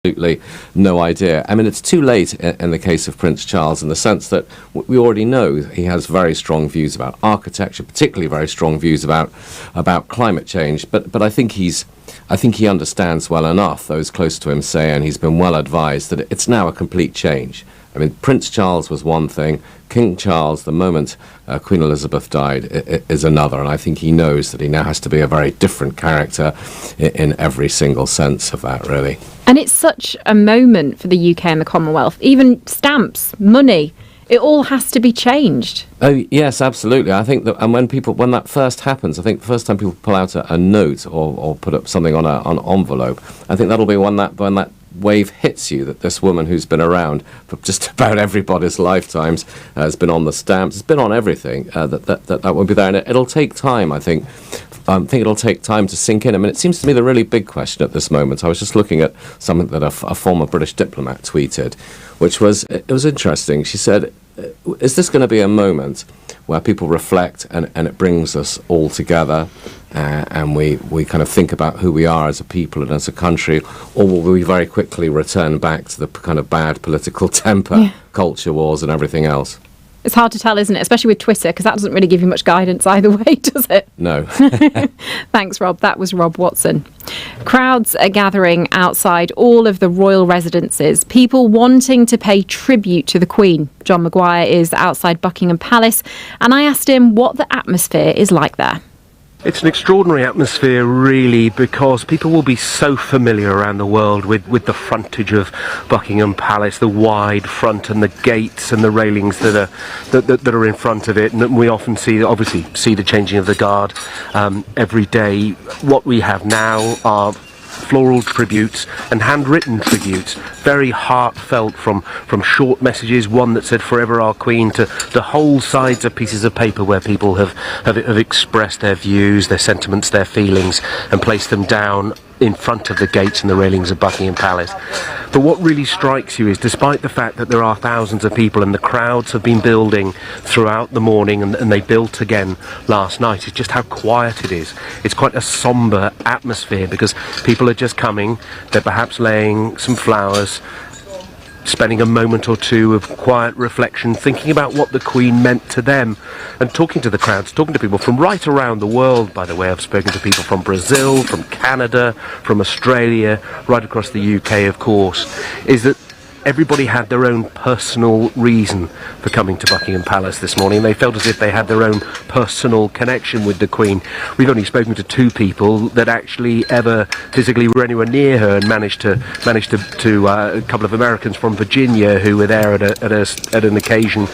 absolutely no idea. I mean, it's too late in the case of Prince Charles in the sense that we already know he has very strong views about architecture, particularly very strong views about climate change. But I think he understands well enough, those close to him say, and he's been well advised, that it's now a complete change. I mean, Prince Charles was one thing. King Charles, the moment Queen Elizabeth died, is another. And I think he knows that he now has to be a very different character in every single sense of that, really. And it's such a moment for the UK and the Commonwealth. Even stamps, money, it all has to be changed. Oh, yes, absolutely. I think that, and when that first happens, I think the first time people pull out a note or put up something on an envelope, I think that'll be when that wave hits you, that this woman who's been around for just about everybody's lifetimes has been on the stamps, has been on everything, that won't be there. And it'll take time, I think. I think it'll take time to sink in. I mean, it seems to me the really big question at this moment. I was just looking at something that a former British diplomat tweeted, which was, it was interesting. She said, is this going to be a moment where people reflect and it brings us all together and we kind of think about who we are as a people and as a country, or will we very quickly return back to the kind of bad political temper, culture wars and everything else? It's hard to tell, isn't it? Especially with Twitter, because that doesn't really give you much guidance either way, does it? No. Thanks, Rob. That was Rob Watson. Crowds are gathering outside all of the royal residences, people wanting to pay tribute to the Queen. John Maguire is outside Buckingham Palace, and I asked him what the atmosphere is like there. It's an extraordinary atmosphere, really, because people will be so familiar around the world with the frontage of Buckingham Palace, the wide front and the gates and the railings that are in front of it. And we often see the changing of the guard every day. What we have now are floral tributes and handwritten tributes, very heartfelt, from short messages, one that said "Forever Our Queen," to the whole sides of pieces of paper where people have expressed their views, their sentiments, their feelings, and placed them down in front of the gates and the railings of Buckingham Palace. But what really strikes you is, despite the fact that there are thousands of people and the crowds have been building throughout the morning and they built again last night, it's just how quiet it is. It's quite a sombre atmosphere because people are just coming, they're perhaps laying some flowers, spending a moment or two of quiet reflection, thinking about what the Queen meant to them, and talking to the crowds, talking to people from right around the world, by the way. I've spoken to people from Brazil, from Canada, from Australia, right across the UK, of course, is that everybody had their own personal reason for coming to Buckingham Palace this morning. They felt as if they had their own personal connection with the Queen. We've only spoken to two people that actually ever physically were anywhere near her, and managed to a couple of Americans from Virginia who were there at an occasion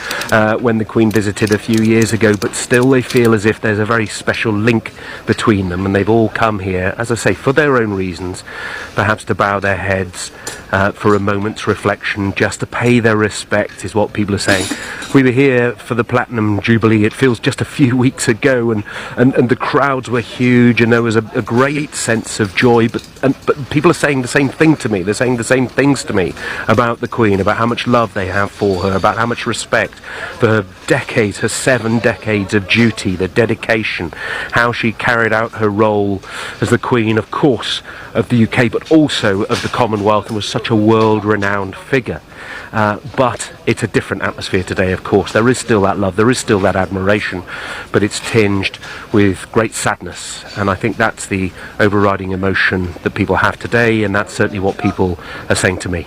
when the Queen visited a few years ago. But still, they feel as if there's a very special link between them, and they've all come here, as I say, for their own reasons, perhaps to bow their heads for a moment's reflection, just to pay their respect, is what people are saying. We were here for the Platinum Jubilee, it feels just a few weeks ago, and the crowds were huge, and there was a great sense of joy, but people are saying the same thing to me. They're saying the same things to me about the Queen, about how much love they have for her, about how much respect for her decades, her 7 decades of duty, the dedication, how she carried out her role as the Queen, of course, of the UK, but also of the Commonwealth, and was such a world-renowned figure. But it's a different atmosphere today, of course. There is still that love, there is still that admiration, but it's tinged with great sadness, and I think that's the overriding emotion that people have today, and that's certainly what people are saying to me.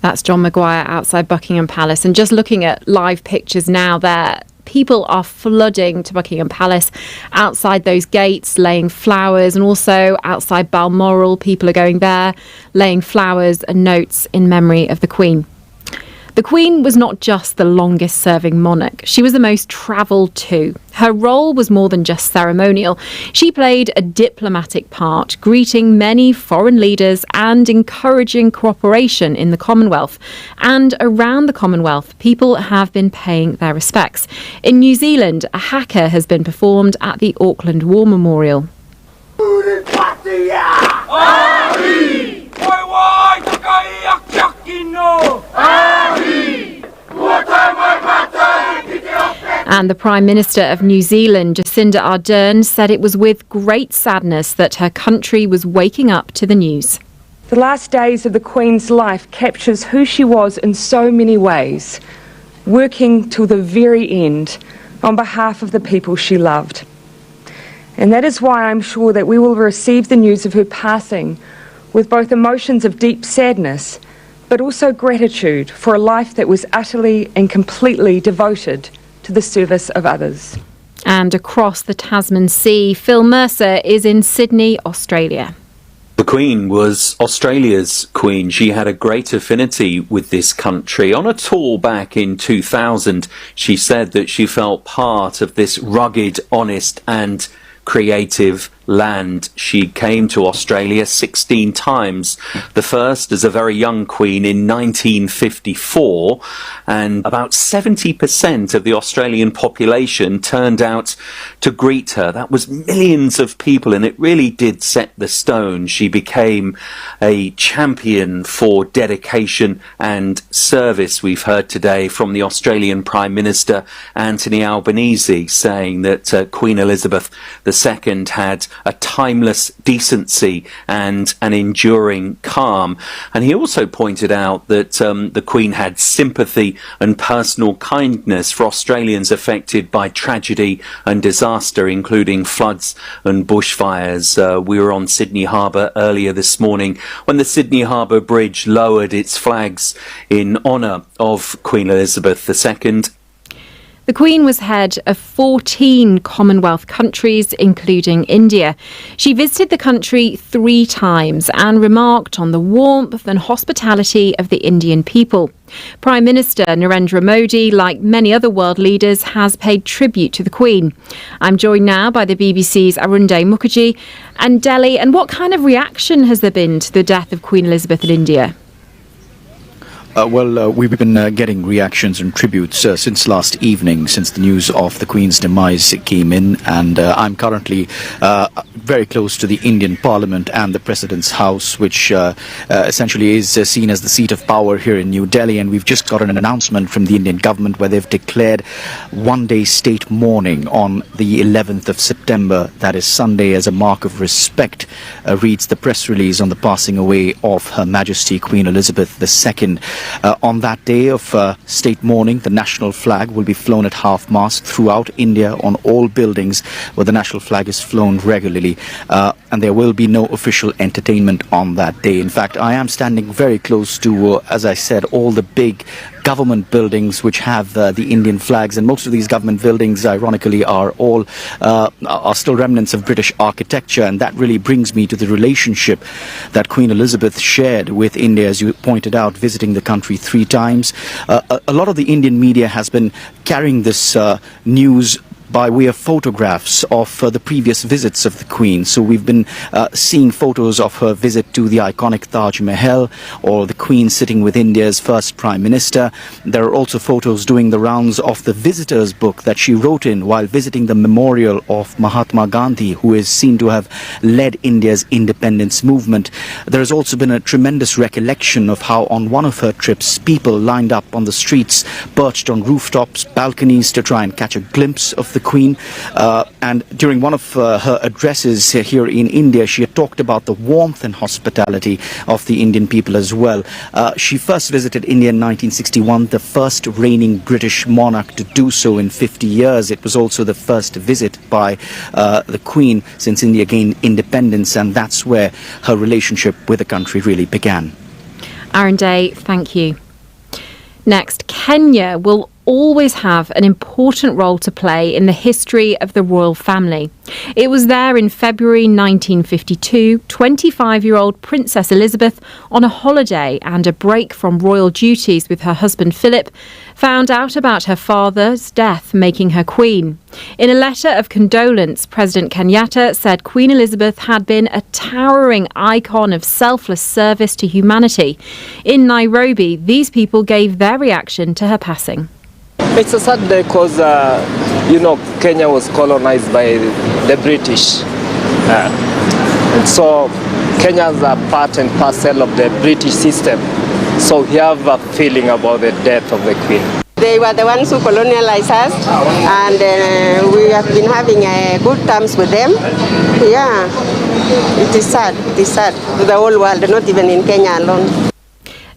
That's John Maguire outside Buckingham Palace. And just looking at live pictures now there, people are flooding to Buckingham Palace outside those gates, laying flowers, and also outside Balmoral, people are going there, laying flowers and notes in memory of the Queen. The Queen was not just the longest serving monarch, she was the most travelled too. Her role was more than just ceremonial. She played a diplomatic part, greeting many foreign leaders and encouraging cooperation in the Commonwealth. And around the Commonwealth, people have been paying their respects. In New Zealand, a haka has been performed at the Auckland War Memorial. And the Prime Minister of New Zealand, Jacinda Ardern, said it was with great sadness that her country was waking up to the news. The last days of the Queen's life captures who she was in so many ways, working till the very end on behalf of the people she loved. And that is why I'm sure that we will receive the news of her passing with both emotions of deep sadness, but also gratitude for a life that was utterly and completely devoted to the service of others. And across the Tasman Sea, Phil Mercer is in Sydney, Australia. The Queen was Australia's Queen. She had a great affinity with this country. On a tour back in 2000, she said that she felt part of this rugged, honest and creative land. She came to Australia 16 times, the first as a very young queen in 1954, and about 70% of the Australian population turned out to greet her. That was millions of people, and it really did set the stone. She became a champion for dedication and service. We've heard today from the Australian Prime Minister Anthony Albanese saying that Queen Elizabeth II had a timeless decency and an enduring calm. And he also pointed out that the Queen had sympathy and personal kindness for Australians affected by tragedy and disaster, including floods and bushfires. We were on Sydney Harbour earlier this morning when the Sydney Harbour Bridge lowered its flags in honour of Queen Elizabeth II. The Queen was head of 14 Commonwealth countries, including India. She visited the country 3 times and remarked on the warmth and hospitality of the Indian people. Prime Minister Narendra Modi, like many other world leaders, has paid tribute to the Queen. I'm joined now by the BBC's Arunday Mukherjee and Delhi. And what kind of reaction has there been to the death of Queen Elizabeth in India? We've been getting reactions and tributes since last evening, since the news of the Queen's demise came in, and I'm currently very close to the Indian Parliament and the President's House, which essentially is seen as the seat of power here in New Delhi, and we've just got an announcement from the Indian government where they've declared one-day state mourning on the 11th of September, that is Sunday, as a mark of respect, reads the press release on the passing away of Her Majesty Queen Elizabeth II. On that day of state mourning, the national flag will be flown at half-mast throughout India on all buildings where the national flag is flown regularly, and there will be no official entertainment on that day. In fact, I am standing very close to, as I said, all the big government buildings which have the Indian flags, and most of these government buildings, ironically, are still remnants of British architecture, and that really brings me to the relationship that Queen Elizabeth shared with India, as you pointed out, visiting the country 3 times. A lot of the Indian media has been carrying this news by way of photographs of the previous visits of the Queen. So we've been seeing photos of her visit to the iconic Taj Mahal, or the Queen sitting with India's first Prime Minister. There are also photos doing the rounds of the visitor's book that she wrote in while visiting the memorial of Mahatma Gandhi, who is seen to have led India's independence movement. There has also been a tremendous recollection of how on one of her trips, people lined up on the streets, perched on rooftops, balconies to try and catch a glimpse of the Queen, and during one of her addresses here in India, she had talked about the warmth and hospitality of the Indian people as well. She first visited India in 1961, the first reigning British monarch to do so in 50 years. It was also the first visit by the Queen since India gained independence, and that's where her relationship with the country really began. Arunday, thank you. Next, Kenya will always have an important role to play in the history of the royal family. It was there in February 1952, 25-year-old Princess Elizabeth, on a holiday and a break from royal duties with her husband Philip, found out about her father's death, making her queen. In a letter of condolence, President Kenyatta said Queen Elizabeth had been a towering icon of selfless service to humanity. In Nairobi, these people gave their reaction to her passing. It's a sad day because, Kenya was colonized by the British. And so Kenya is a part and parcel of the British system. So we have a feeling about the death of the Queen. They were the ones who colonialized us, and we have been having good terms with them. Yeah, it is sad. It is sad to the whole world, not even in Kenya alone.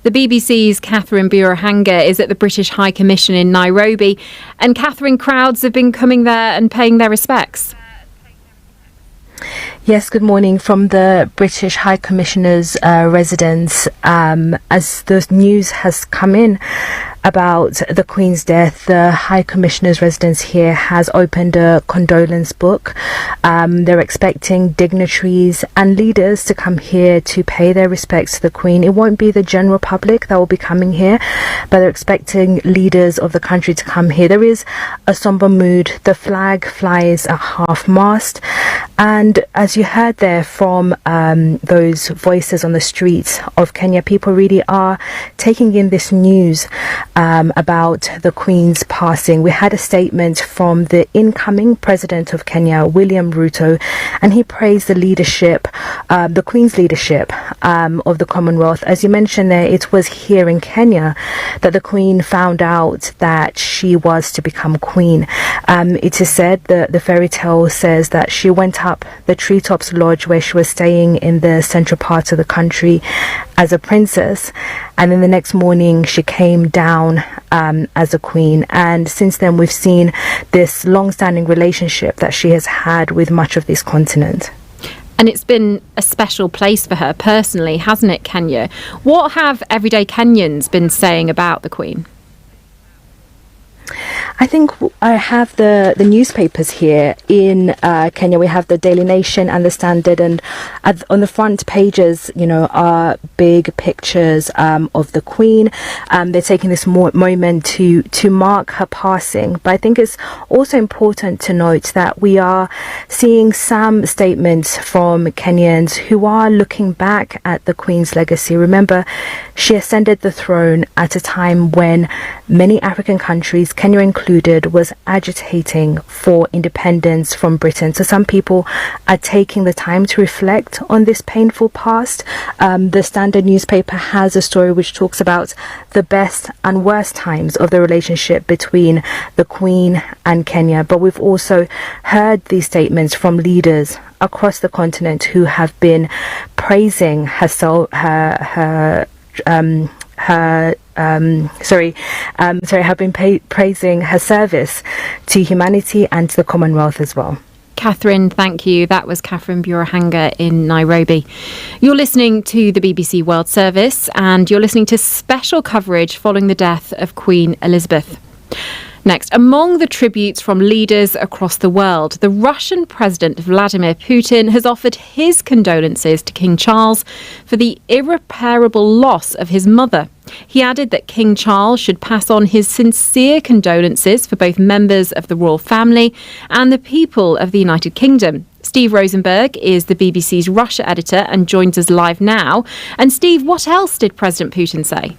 The BBC's Catherine Burahanga is at the British High Commission in Nairobi, and Catherine, crowds have been coming there and paying their respects. Yes, good morning from the British High Commissioner's residence. As the news has come in about the Queen's death, the High Commissioner's residence here has opened a condolence book. They're expecting dignitaries and leaders to come here to pay their respects to the Queen. It won't be the general public that will be coming here, but they're expecting leaders of the country to come here. There is a somber mood. The flag flies at half-mast, and as you heard there from those voices on the streets of Kenya, people really are taking in this news about the Queen's passing. We had a statement from the incoming President of Kenya, William Ruto, and he praised the leadership, the Queen's leadership of the Commonwealth. As you mentioned there, it was here in Kenya that the Queen found out that she was to become Queen. It is said that the fairy tale says that she went up the treetops lodge where she was staying in the central part of the country as a princess, and then the next morning she came down as a queen. And since then we've seen this long-standing relationship that she has had with much of this continent. And it's been a special place for her personally, hasn't it, Kenya? What have everyday Kenyans been saying about the Queen? I think I have the newspapers here in Kenya. We have the Daily Nation and the Standard, and on the front pages, are big pictures of the Queen. They're taking this moment to mark her passing. But I think it's also important to note that we are seeing some statements from Kenyans who are looking back at the Queen's legacy. Remember, she ascended the throne at a time when many African countries, Kenya included, was agitating for independence from Britain. So some people are taking the time to reflect on this painful past. The Standard newspaper has a story which talks about the best and worst times of the relationship between the Queen and Kenya. But we've also heard these statements from leaders across the continent who have been praising praising her service to humanity and to the Commonwealth as well. Catherine, thank you. That was Catherine Burahanga in Nairobi. You're listening to the BBC World Service, and you're listening to special coverage following the death of Queen Elizabeth. Next, among the tributes from leaders across the world, the Russian President Vladimir Putin has offered his condolences to King Charles for the irreparable loss of his mother. He added that King Charles should pass on his sincere condolences for both members of the royal family and the people of the United Kingdom. Steve Rosenberg is the BBC's Russia editor and joins us live now. And Steve, what else did President Putin say?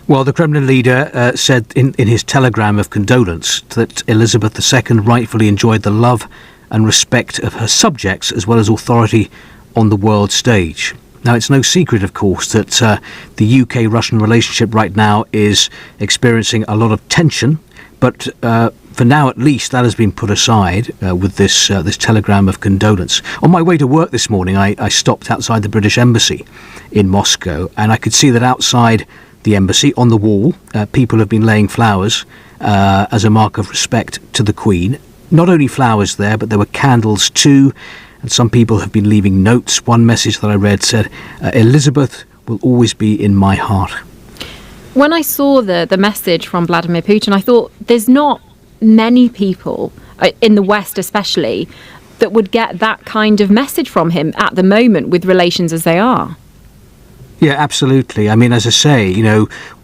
Well, the Kremlin leader said in his telegram of condolence that Elizabeth II rightfully enjoyed the love and respect of her subjects as well as authority on the world stage. Now, it's no secret, of course, that the UK-Russian relationship right now is experiencing a lot of tension, but for now, at least, that has been put aside with this telegram of condolence. On my way to work this morning, I stopped outside the British Embassy in Moscow, and I could see that outside the embassy, on the wall, people have been laying flowers as a mark of respect to the Queen. Not only flowers there, but there were candles too, and some people have been leaving notes. One message that I read said, Elizabeth will always be in my heart. When I saw the message from Vladimir Putin, I thought there's not many people, in the West especially, that would get that kind of message from him at the moment with relations as they are. Yeah, absolutely. I mean, as I say,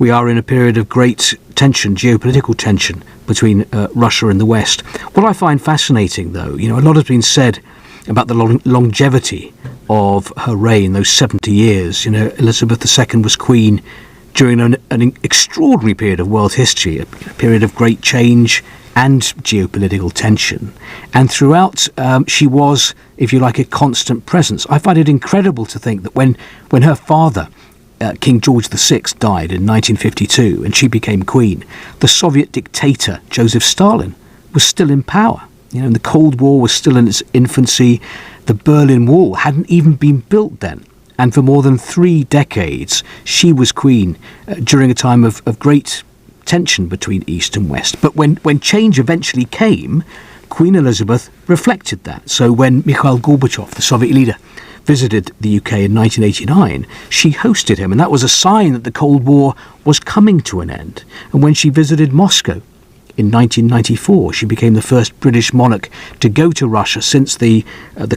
we are in a period of great tension, geopolitical tension between Russia and the West. What I find fascinating, though, a lot has been said about the longevity of her reign, those 70 years. Elizabeth II was queen during an extraordinary period of world history, a period of great change and geopolitical tension. And throughout, she was, if you like, a constant presence. I find it incredible to think that when her father King George VI died in 1952 and she became queen, the Soviet dictator Joseph Stalin was still in power. And the Cold War was still in its infancy. The Berlin Wall hadn't even been built then. And for more than 3 decades, she was queen during a time of great tension between East and West. But when change eventually came, Queen Elizabeth reflected that. So when Mikhail Gorbachev, the Soviet leader, visited the UK in 1989, she hosted him, and that was a sign that the Cold War was coming to an end. And when she visited Moscow in 1994, she became the first British monarch to go to Russia since the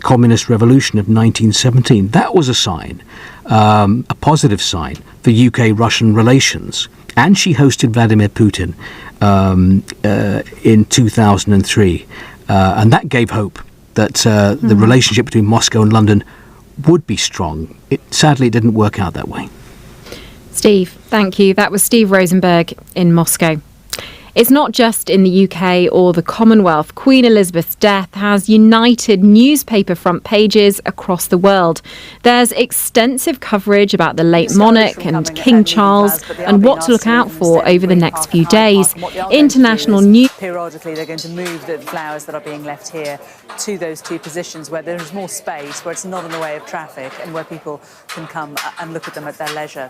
Communist Revolution of 1917. That was a sign, a positive sign for UK-Russian relations. And she hosted Vladimir Putin in 2003. And that gave hope that the relationship between Moscow and London would be strong. Sadly, it didn't work out that way. Steve, thank you. That was Steve Rosenberg in Moscow. It's not just in the UK or the Commonwealth. Queen Elizabeth's death has united newspaper front pages across the world. There's extensive coverage about the late monarch and King Charles and what to look out for over the next few days. International news. Periodically, they're going to move the flowers that are being left here to those 2 positions where there is more space, where it's not in the way of traffic and where people can come and look at them at their leisure.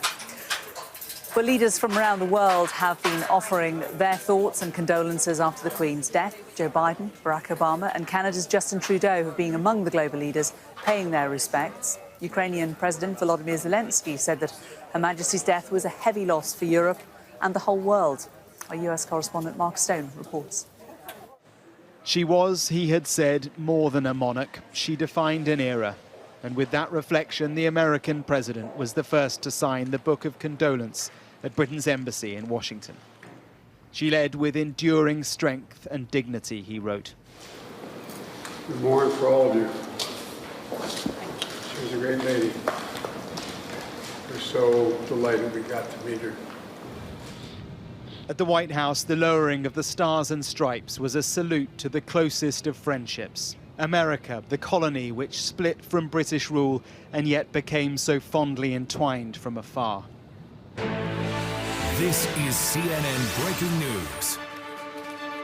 But leaders from around the world have been offering their thoughts and condolences after the Queen's death. Joe Biden, Barack Obama and Canada's Justin Trudeau have been among the global leaders paying their respects. Ukrainian President Volodymyr Zelensky said that Her Majesty's death was a heavy loss for Europe and the whole world. Our US correspondent Mark Stone reports. She was, he had said, more than a monarch. She defined an era. And with that reflection, the American president was the first to sign the Book of Condolence at Britain's embassy in Washington. She led with enduring strength and dignity, he wrote. We mourn for all of you. She was a great lady. We're so delighted we got to meet her. At the White House, the lowering of the Stars and Stripes was a salute to the closest of friendships. America, the colony which split from British rule and yet became so fondly entwined from afar. This is CNN Breaking News.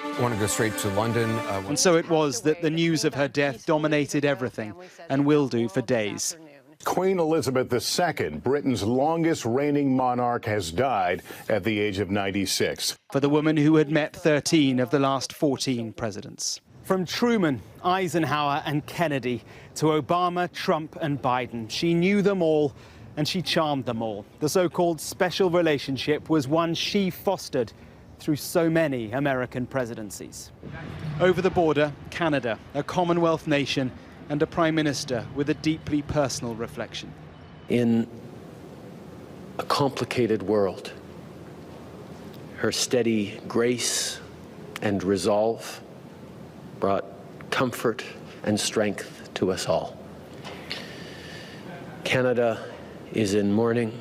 I want to go straight to London. And so it was that the news of her death dominated everything, and will do for days. Queen Elizabeth II, Britain's longest reigning monarch, has died at the age of 96. For the woman who had met 13 of the last 14 presidents. From Truman, Eisenhower and Kennedy to Obama, Trump and Biden, she knew them all and she charmed them all. The so-called special relationship was one she fostered through so many American presidencies. Over the border, Canada, a Commonwealth nation and a Prime Minister with a deeply personal reflection. In a complicated world, her steady grace and resolve brought comfort and strength to us all. Canada is in mourning.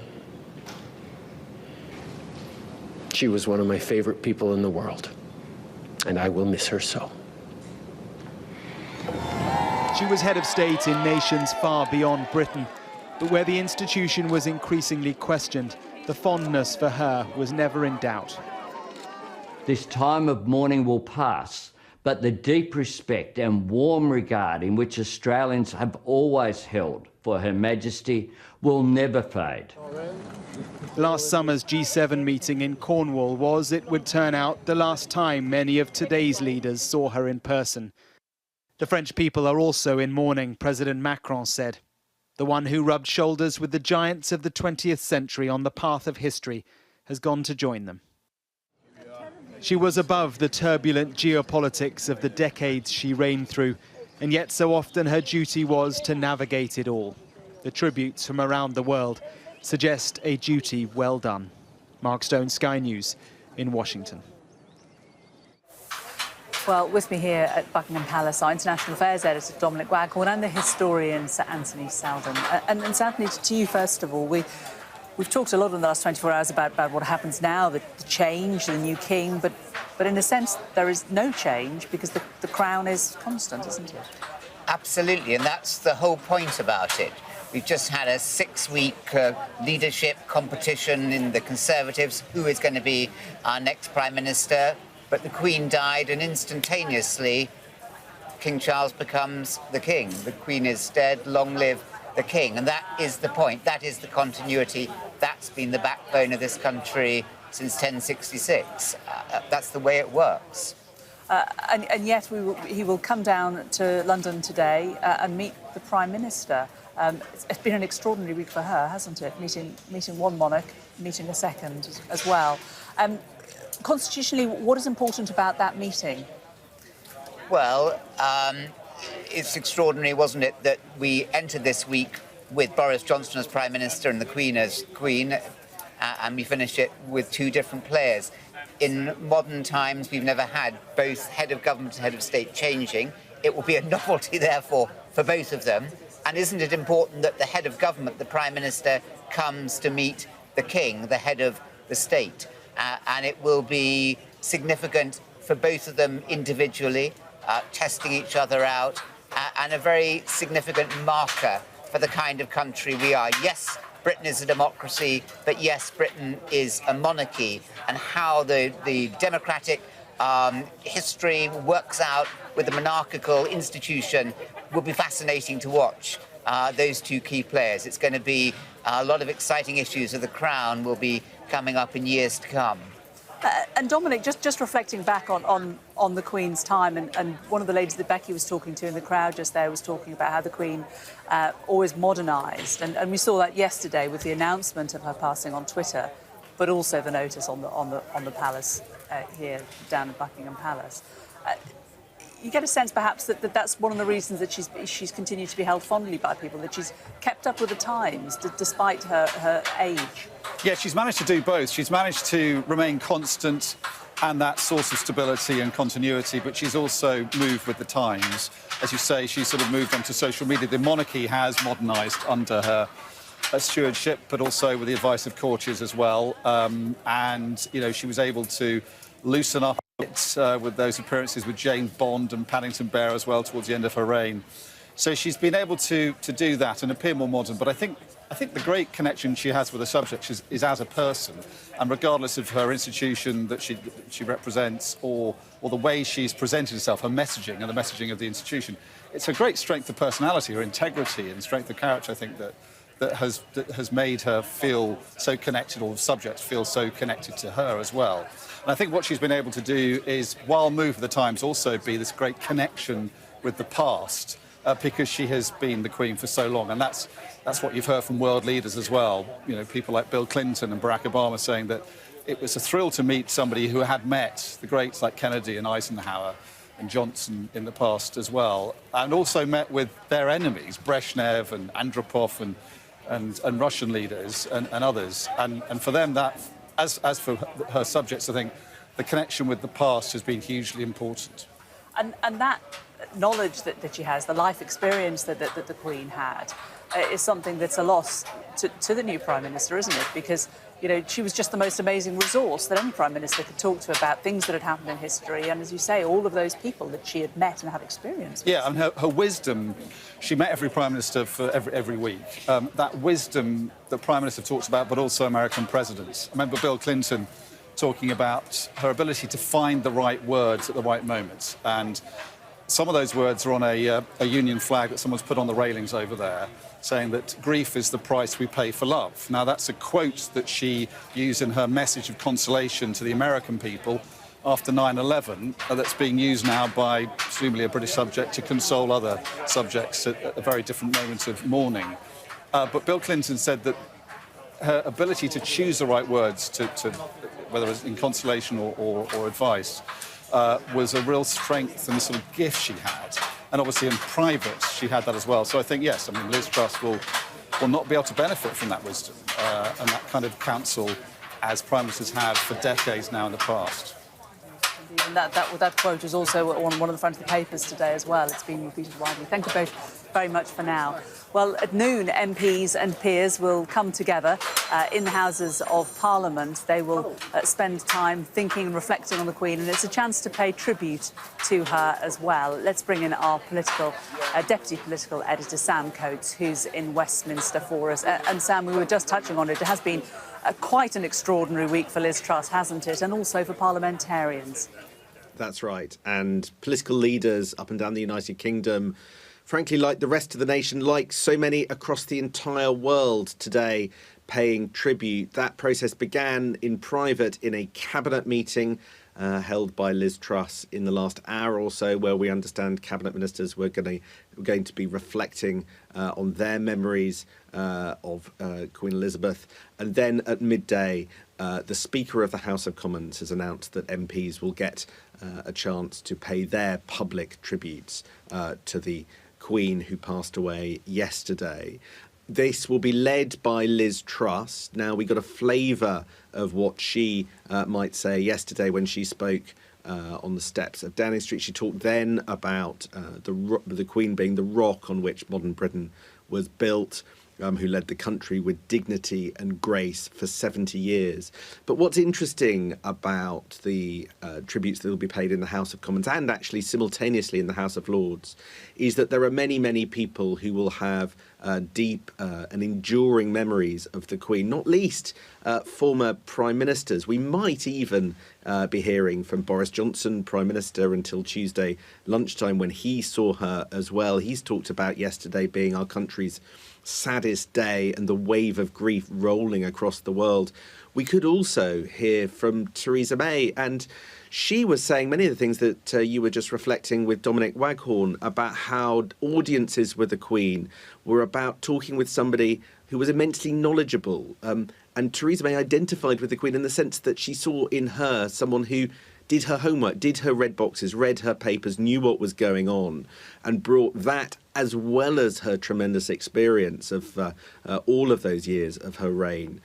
She was one of my favorite people in the world, and I will miss her so. She was head of state in nations far beyond Britain, but where the institution was increasingly questioned, the fondness for her was never in doubt. This time of mourning will pass, but the deep respect and warm regard in which Australians have always held for Her Majesty will never fade. Last summer's G7 meeting in Cornwall was, it would turn out, the last time many of today's leaders saw her in person. The French people are also in mourning, President Macron said. The one who rubbed shoulders with the giants of the 20th century on the path of history has gone to join them. She was above the turbulent geopolitics of the decades she reigned through, and yet so often her duty was to navigate it all. The tributes from around the world suggest a duty well done. Mark Stone, Sky News in Washington. Well, with me here at Buckingham Palace, our International Affairs Editor Dominic Waghorn and the historian Sir Anthony Selden. And Sir Anthony, to you first of all, we've talked a lot in the last 24 hours about what happens now, the change, the new king, but in a sense there is no change because the crown is constant, isn't it? Absolutely, and that's the whole point about it. We've just had a 6-week leadership competition in the Conservatives, who is going to be our next Prime Minister. But the Queen died, and instantaneously King Charles becomes the King. The Queen is dead, long live the King. And that is the point, that is the continuity. That's been the backbone of this country since 1066. That's the way it works. And yet he will come down to London today and meet the Prime Minister. It's been an extraordinary week for her, hasn't it? Meeting one monarch, meeting a second as well. Constitutionally, what is important about that meeting? Well, it's extraordinary, wasn't it, that we entered this week with Boris Johnson as Prime Minister and the Queen as Queen, and we finish it with 2 different players. In modern times, we've never had both head of government and head of state changing. It will be a novelty, therefore, for both of them. And isn't it important that the head of government, the Prime Minister, comes to meet the King, the head of the state? And it will be significant for both of them individually, testing each other out, and a very significant marker for the kind of country we are. Yes, Britain is a democracy, but yes, Britain is a monarchy, and how the democratic history works out with the monarchical institution will be fascinating to watch. Those 2 key players. It's going to be a lot of exciting issues of the Crown will be coming up in years to come. And Dominic, just reflecting back on the Queen's time, and one of the ladies that Becky was talking to in the crowd just there was talking about how the Queen always modernised, and we saw that yesterday with the announcement of her passing on Twitter, but also the notice on the palace here down at Buckingham Palace. You get a sense, perhaps, that that's one of the reasons that she's continued to be held fondly by people, that she's kept up with the times despite her age. Yeah, she's managed to do both. She's managed to remain constant and that source of stability and continuity, but she's also moved with the times. As you say, she's sort of moved onto social media. The monarchy has modernised under her stewardship, but also with the advice of courtiers as well. And, you know, she was able to loosen up with those appearances with James Bond and Paddington Bear as well towards the end of her reign. So she's been able to do that and appear more modern. But I think the great connection she has with her subjects is as a person, and regardless of her institution that she represents or the way she's presented herself, her messaging and the messaging of the institution, it's a great strength of personality, her integrity and strength of character, I think, that has made her feel so connected, or the subjects feel so connected to her as well. And I think what she's been able to do is, while move with the times, also be this great connection with the past, because she has been the Queen for so long. And that's what you've heard from world leaders as well. You know, people like Bill Clinton and Barack Obama saying that it was a thrill to meet somebody who had met the greats like Kennedy and Eisenhower and Johnson in the past as well, and also met with their enemies, Brezhnev and Andropov and Russian leaders and others. And for them, that, as for her subjects, I think the connection with the past has been hugely important. And that knowledge that she has, the life experience that the Queen had, is something that's a loss to the new Prime Minister, isn't it? Because, you know, she was just the most amazing resource that any Prime Minister could talk to about things that had happened in history, and, as you say, all of those people that she had met and had experience with. Yeah, and her wisdom, she met every Prime Minister for every week. That wisdom that Prime Minister talks about, but also American presidents. I remember Bill Clinton talking about her ability to find the right words at the right moments, and some of those words are on a Union flag that someone's put on the railings over there, saying that grief is the price we pay for love. Now, that's a quote that she used in her message of consolation to the American people after 9/11, that's being used now by presumably a British subject to console other subjects at a very different moment of mourning. But Bill Clinton said that her ability to choose the right words, to whether it's in consolation or advice, was a real strength and sort of gift she had. And obviously in private, she had that as well. So I think, yes, I mean, Liz Truss will not be able to benefit from that wisdom and that kind of counsel as Prime Ministers have for decades now in the past. And that quote is also on one of the front of the papers today as well. It's been repeated widely. Thank you both very much for now. Well, at noon, MPs and peers will come together in the Houses of Parliament. They will spend time thinking and reflecting on the Queen, and it's a chance to pay tribute to her as well. Let's bring in our Deputy Political Editor, Sam Coates, who's in Westminster for us. And Sam, we were just touching on it. It has been quite an extraordinary week for Liz Truss, hasn't it? And also for parliamentarians. That's right. And political leaders up and down the United Kingdom, frankly, like the rest of the nation, like so many across the entire world today, paying tribute. That process began in private in a cabinet meeting held by Liz Truss in the last hour or so, where we understand cabinet ministers were going to be reflecting on their memories of Queen Elizabeth. And then at midday, the Speaker of the House of Commons has announced that MPs will get a chance to pay their public tributes to the Queen, who passed away yesterday. This will be led by Liz Truss. Now, we got a flavour of what she might say yesterday when she spoke on the steps of Downing Street. She talked then about the Queen being the rock on which modern Britain was built, who led the country with dignity and grace for 70 years. But what's interesting about the tributes that will be paid in the House of Commons and actually simultaneously in the House of Lords is that there are many, many people who will have deep and enduring memories of the Queen, not least former Prime Ministers. We might even be hearing from Boris Johnson, Prime Minister, until Tuesday lunchtime when he saw her as well. He's talked about yesterday being our country's saddest day and the wave of grief rolling across the world. We could also hear from Theresa May, and she was saying many of the things that you were just reflecting with Dominic Waghorn about how audiences with the Queen were about talking with somebody who was immensely knowledgeable. And Theresa May identified with the Queen in the sense that she saw in her someone who did her homework, did her red boxes, read her papers, knew what was going on, and brought that, as well as her tremendous experience of all of those years of her reign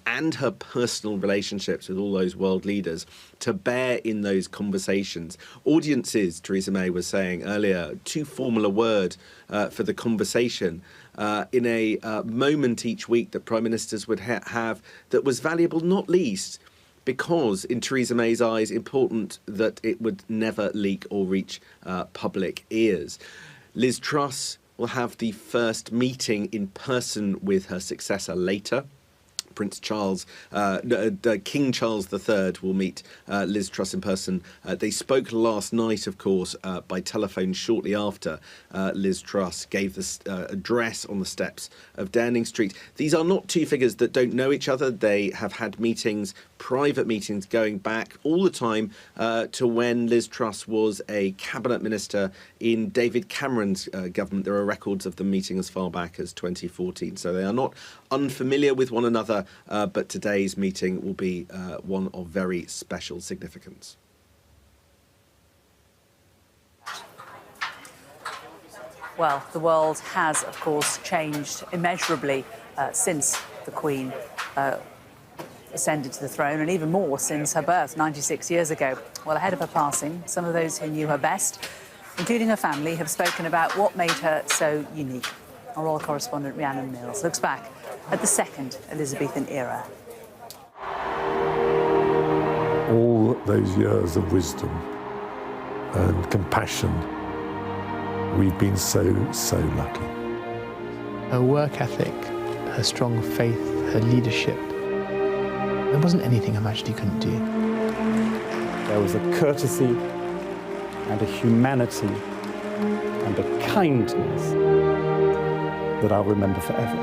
and her personal relationships with all those world leaders, to bear in those conversations. Audiences, Theresa May was saying earlier, too formal a word for the conversation, in a moment each week that prime ministers would have that was valuable, not least because, in Theresa May's eyes, important that it would never leak or reach public ears. Liz Truss will have the first meeting in person with her successor later. King Charles III will meet Liz Truss in person. They spoke last night, of course, by telephone shortly after Liz Truss gave this address on the steps of Downing Street. These are not two figures that don't know each other. They have had meetings, private meetings, going back all the time to when Liz Truss was a cabinet minister in David Cameron's government. There are records of them meeting as far back as 2014. So they are not unfamiliar with one another, but today's meeting will be one of very special significance. Well, the world has, of course, changed immeasurably since the Queen ascended to the throne, and even more since her birth 96 years ago. Well, ahead of her passing, some of those who knew her best, including her family, have spoken about what made her so unique. Our royal correspondent Rhiannon Mills looks back at the second Elizabethan era. All those years of wisdom and compassion, we've been so lucky. Her work ethic, her strong faith, her leadership, there wasn't anything Her Majesty couldn't do. There was a courtesy and a humanity and a kindness that I'll remember forever.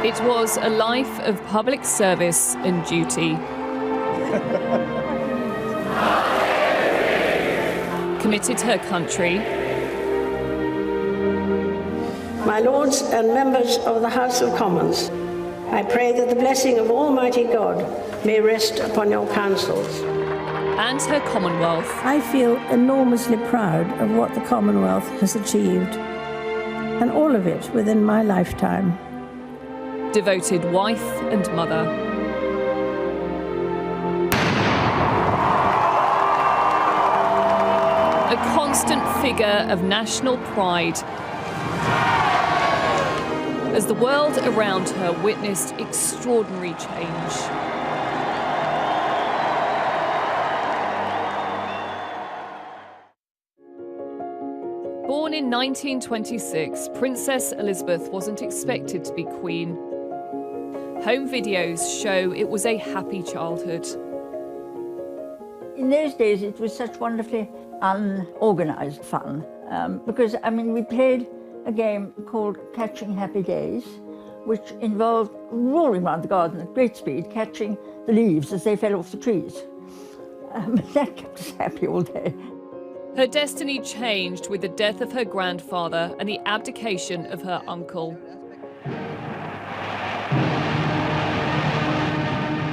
It was a life of public service and duty. Committed to her country. My lords and members of the House of Commons, I pray that the blessing of Almighty God may rest upon your councils. And her Commonwealth. I feel enormously proud of what the Commonwealth has achieved, and all of it within my lifetime. Devoted wife and mother. A constant figure of national pride as the world around her witnessed extraordinary change. Born in 1926, Princess Elizabeth wasn't expected to be Queen. Home videos show it was a happy childhood. In those days, it was such wonderfully unorganised fun because, I mean, we played a game called Catching Happy Days, which involved roaring around the garden at great speed, catching the leaves as they fell off the trees. That kept us happy all day. Her destiny changed with the death of her grandfather and the abdication of her uncle.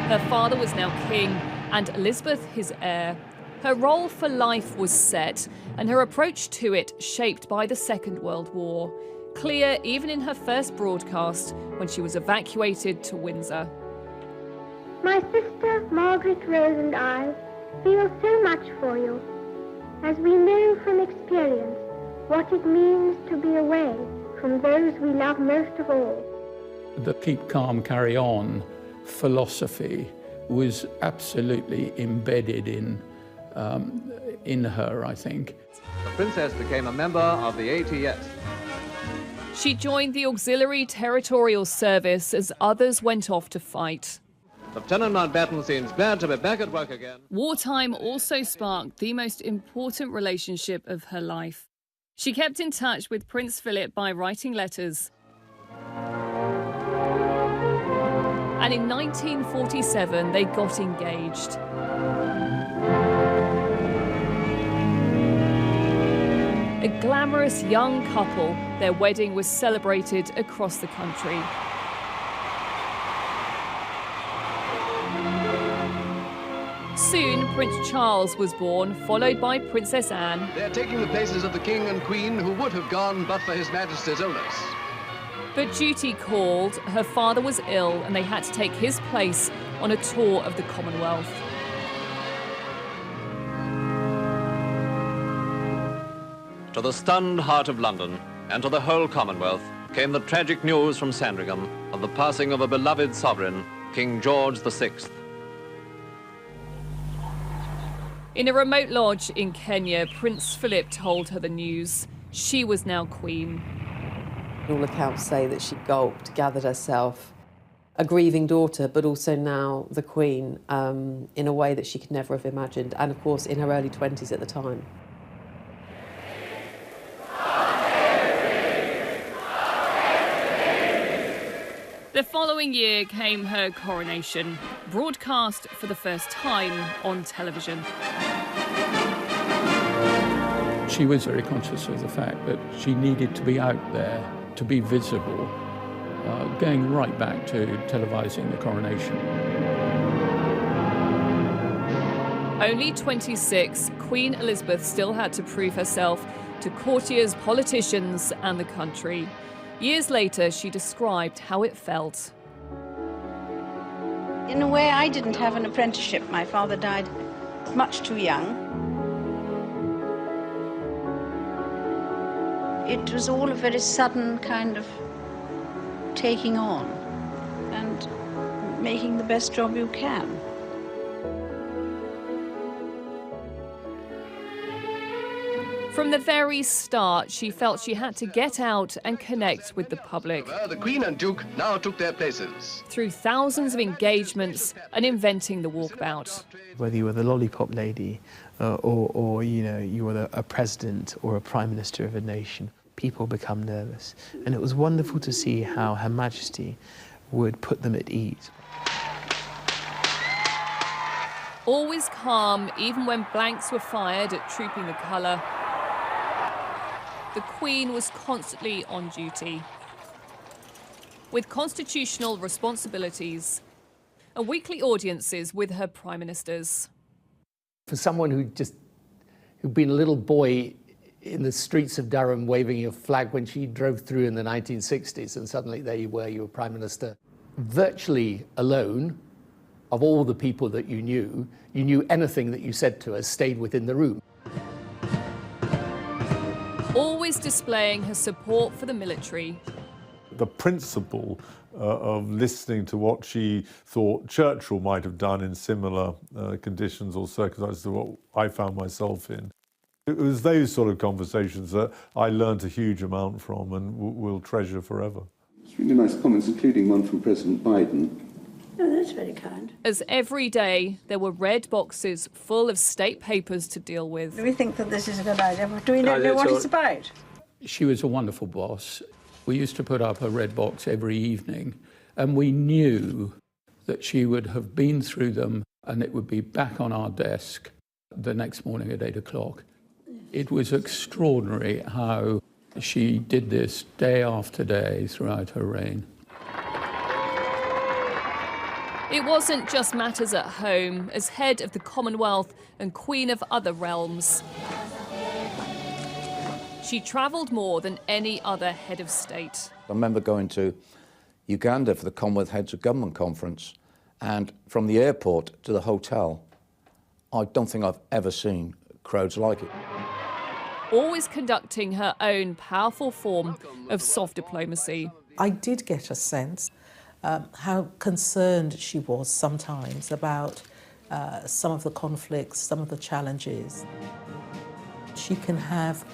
Her father was now king, and Elizabeth his heir. Her role for life was set, and her approach to it shaped by the Second World War. Clear even in her first broadcast when she was evacuated to Windsor. My sister Margaret Rose and I feel so much for you, as we know from experience what it means to be away from those we love most of all. The keep calm, carry on philosophy was absolutely embedded in her, I think. The princess became a member of the ATS. She joined the Auxiliary Territorial Service as others went off to fight. Lieutenant Mountbatten seems glad to be back at work again. Wartime also sparked the most important relationship of her life. She kept in touch with Prince Philip by writing letters. And in 1947, they got engaged. A glamorous young couple, their wedding was celebrated across the country. Soon, Prince Charles was born, followed by Princess Anne. They're taking the places of the King and Queen who would have gone but for His Majesty's illness. But duty called, her father was ill, and they had to take his place on a tour of the Commonwealth. To the stunned heart of London and to the whole Commonwealth came the tragic news from Sandringham of the passing of a beloved sovereign, King George VI. In a remote lodge in Kenya, Prince Philip told her the news. She was now queen. All accounts say that she gulped, gathered herself, a grieving daughter, but also now the queen, in a way that she could never have imagined, and of course in her early 20s at the time. The following year came her coronation, broadcast for the first time on television. She was very conscious of the fact that she needed to be out there, to be visible, going right back to televising the coronation. Only 26, Queen Elizabeth still had to prove herself to courtiers, politicians, and the country. Years later, she described how it felt. In a way, I didn't have an apprenticeship. My father died much too young. It was all a very sudden kind of taking on and making the best job you can. From the very start, she felt she had to get out and connect with the public. The Queen and Duke now took their places. Through thousands of engagements and inventing the walkabout. Whether you were the lollipop lady or you know, you were a president or a prime minister of a nation, people become nervous. And it was wonderful to see how Her Majesty would put them at ease. Always calm, even when blanks were fired at Trooping the Colour, the Queen was constantly on duty. With constitutional responsibilities and weekly audiences with her prime ministers. For someone who'd been a little boy in the streets of Durham waving a flag when she drove through in the 1960s, and suddenly there you were prime minister, virtually alone of all the people that you knew anything that you said to us stayed within the room. always displaying her support for the military. The principle of listening to what she thought Churchill might have done in similar conditions or circumstances to what I found myself in. It was those sort of conversations that I learned a huge amount from and will treasure forever. It's really nice comments, including one from President Biden. Oh, that's very kind. As every day, there were red boxes full of state papers to deal with. Do we think that this is a good idea? Do we know what it's about? She was a wonderful boss. We used to put up a red box every evening, and we knew that she would have been through them and it would be back on our desk the next morning at 8 o'clock. It was extraordinary how she did this day after day throughout her reign. It wasn't just matters at home. As head of the Commonwealth and queen of other realms, she travelled more than any other head of state. I remember going to Uganda for the Commonwealth Heads of Government Conference, and from the airport to the hotel, I don't think I've ever seen crowds like it. Always conducting her own powerful form of soft diplomacy. I did get a sense how concerned she was sometimes about some of the conflicts, some of the challenges. She can have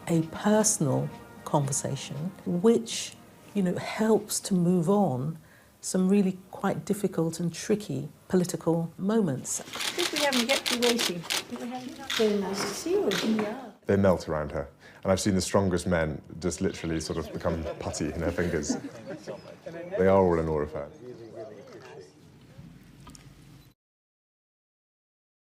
a personal conversation which, helps to move on some really quite difficult and tricky political moments. I think we haven't kept you waiting. Very nice to see you. Yeah. They melt around her. And I've seen the strongest men just literally sort of become putty in her fingers. They are all in awe of her.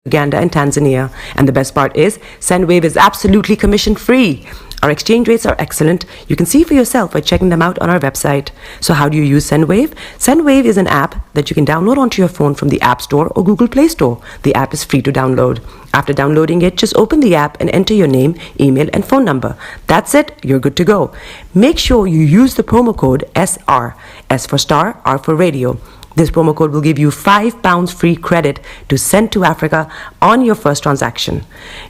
Uganda and Tanzania. And the best part is, SendWave is absolutely commission-free. Our exchange rates are excellent. You can see for yourself by checking them out on our website. So how do you use SendWave? SendWave is an app that you can download onto your phone from the App Store or Google Play Store. The app is free to download. After downloading it, just open the app and enter your name, email, and phone number. That's it. You're good to go. Make sure you use the promo code SR. S for Starr, R for Radio. This promo code will give you £5 free credit to send to Africa on your first transaction.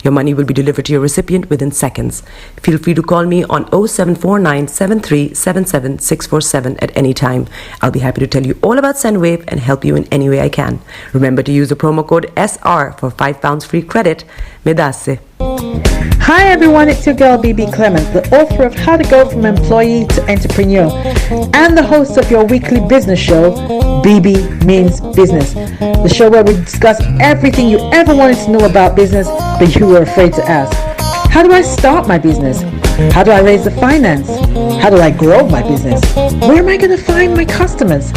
Your money will be delivered to your recipient within seconds. Feel free to call me on 0749 7377 647 at any time. I'll be happy to tell you all about SendWave and help you in any way I can. Remember to use the promo code SR for £5 free credit. Medasse. Hi everyone, it's your girl BB Clement, the author of How to Go From Employee to Entrepreneur and the host of your weekly business show, BB Means Business, the show where we discuss everything you ever wanted to know about business but you were afraid to ask. How do I start my business? How do I raise the finance? How do I grow my business? Where am I going to find my customers?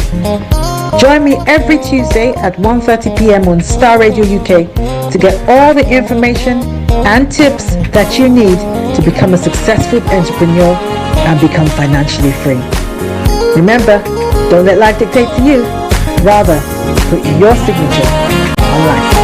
Join me every Tuesday at 1:30 p.m. on Starr Radio UK to get all the information and tips that you need to become a successful entrepreneur and become financially free. Remember, don't let life dictate to you. Rather, put your signature on life.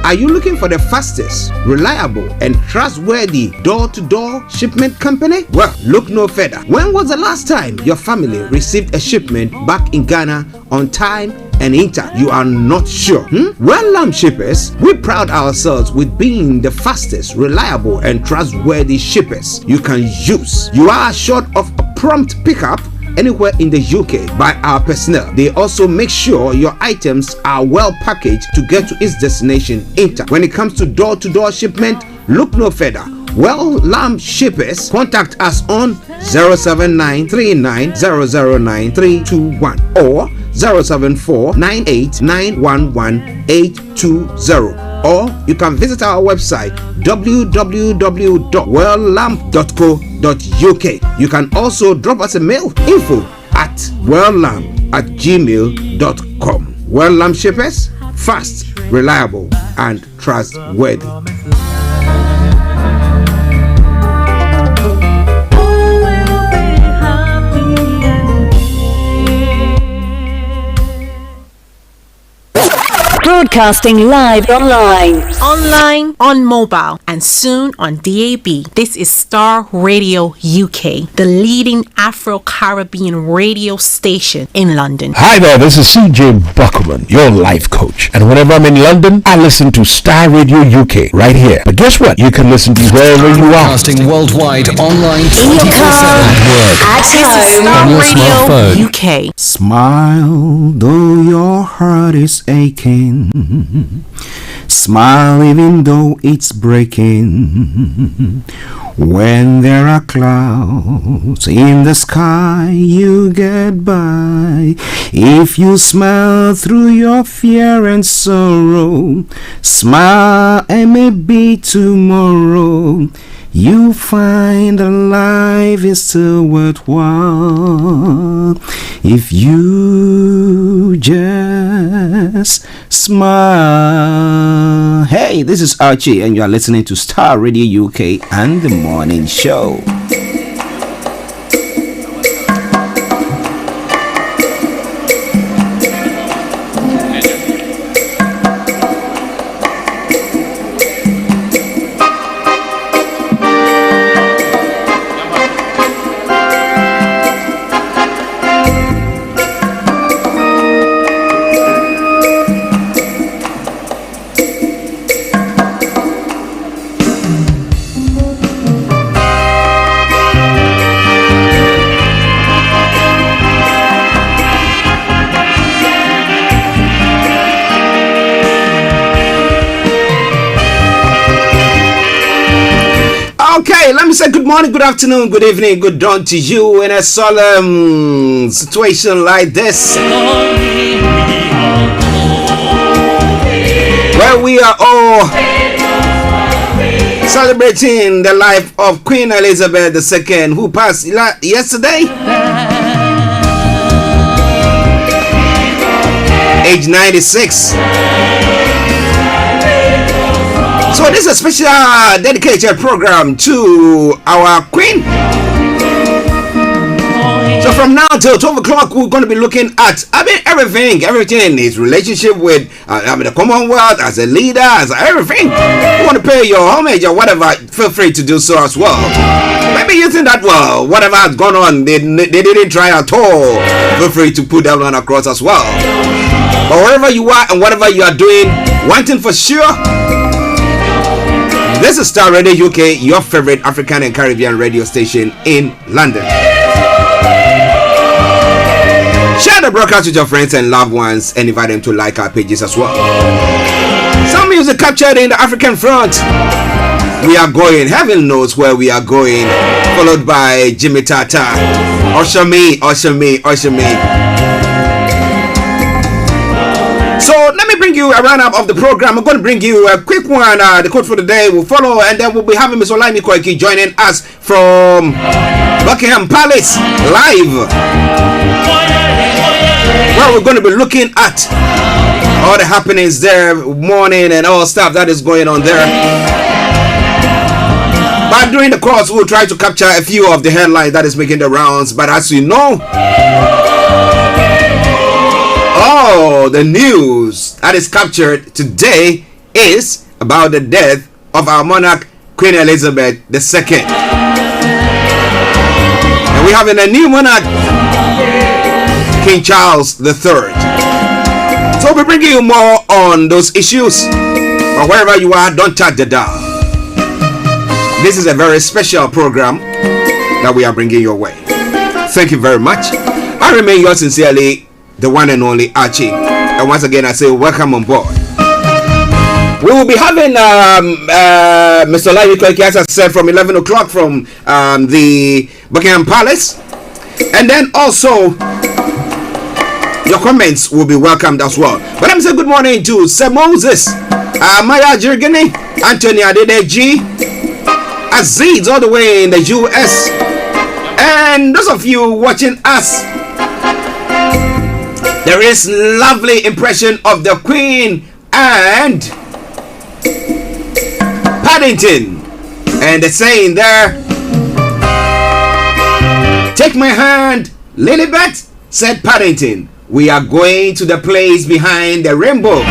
Are you looking for the fastest, reliable, and trustworthy door-to-door shipment company? Well, look no further. When was the last time your family received a shipment back in Ghana on time and in time? You are not sure? Well, Lamb Shippers, we pride ourselves with being the fastest, reliable, and trustworthy shippers you can use. You are assured of a prompt pickup anywhere in the UK by our personnel. They also make sure your items are well packaged to get to its destination in time. When it comes to door-to-door shipment, look no further. Well, Lamb Shippers, contact us on 07939009321 or 07498911820. Or you can visit our website www.welllamp.co.uk. You can also drop us a mail, info@welllamp@gmail.com. Well Lamp Shippers, fast, reliable, and trustworthy. Broadcasting live online, on mobile, and soon on DAB. This is Starr Radio UK, the leading Afro-Caribbean radio station in London. Hi there, this is CJ Buckman, your life coach. And whenever I'm in London, I listen to Starr Radio UK right here. But guess what? You can listen to wherever you are. Broadcasting worldwide, online, in your car, at home, on your smartphone. UK. Smile, though your heart is aching. Smile even though it's breaking. When there are clouds in the sky, you get by. If you smile through your fear and sorrow, smile and maybe tomorrow you find that life is still worthwhile if you just smile. Hey, this is Archie and you are listening to Starr Radio UK and The Morning Show. Okay, let me say good morning, good afternoon, good evening, good dawn to you in a solemn situation like this, where we are all celebrating the life of Queen Elizabeth II, who passed yesterday, age 96. So this is a special dedicated program to our Queen. So from now till 12 o'clock, we're going to be looking at, everything, his relationship with the Commonwealth, as a leader, as everything. You want to pay your homage or whatever, feel free to do so as well. Maybe you think that, well, whatever has gone on, they didn't try at all. Feel free to put that one across as well. But wherever you are and whatever you are doing, one thing for sure, this is Starr Radio UK, your favorite African and Caribbean radio station in London. Share the broadcast with your friends and loved ones and invite them to like our pages as well. Some music captured in the African front. We are going, heaven knows where we are going. Followed by Jimmy Tata. Usher me. So let me bring you a roundup of the program. I'm going to bring you a quick one. The quote for the day will follow, and then we'll be having Miss Olayomi Koiki joining us from Buckingham Palace live, where we're going to be looking at all the happenings there, morning and all stuff that is going on there. But during the course, we'll try to capture a few of the headlines that is making the rounds. But as you know, the news that is captured today is about the death of our monarch, Queen Elizabeth II. And we're having a new monarch, King Charles III. So we'll be bringing you more on those issues. But wherever you are, don't touch the dial. This is a very special program that we are bringing your way. Thank you very much. I remain yours sincerely, the one and only Archie. And once again, I say welcome on board. We will be having Mr. Olayomi Koiki, as I said, from 11 o'clock from the Buckingham Palace. And then also, your comments will be welcomed as well. But I'm saying good morning to Sir Moses, Maya Jirgini, Anthony Adedeji, Aziz all the way in the US. And those of you watching us, there is lovely impression of the Queen and Paddington. And the saying there, take my hand, Lilibet, said Paddington. We are going to the place behind the rainbow.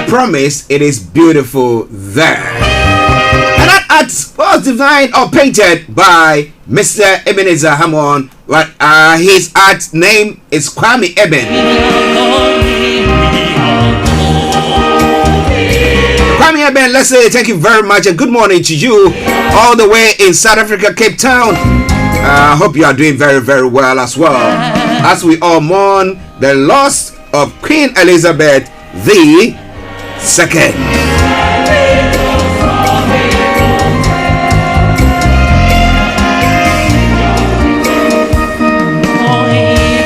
I promise it is beautiful there. And that art was designed or painted by Mr. Ebenezer Hammond. His art name is Kwame Eben. Kwame Eben, let's say thank you very much and good morning to you all the way in South Africa, Cape Town. I hope you are doing very, very well as well, as we all mourn the loss of Queen Elizabeth II.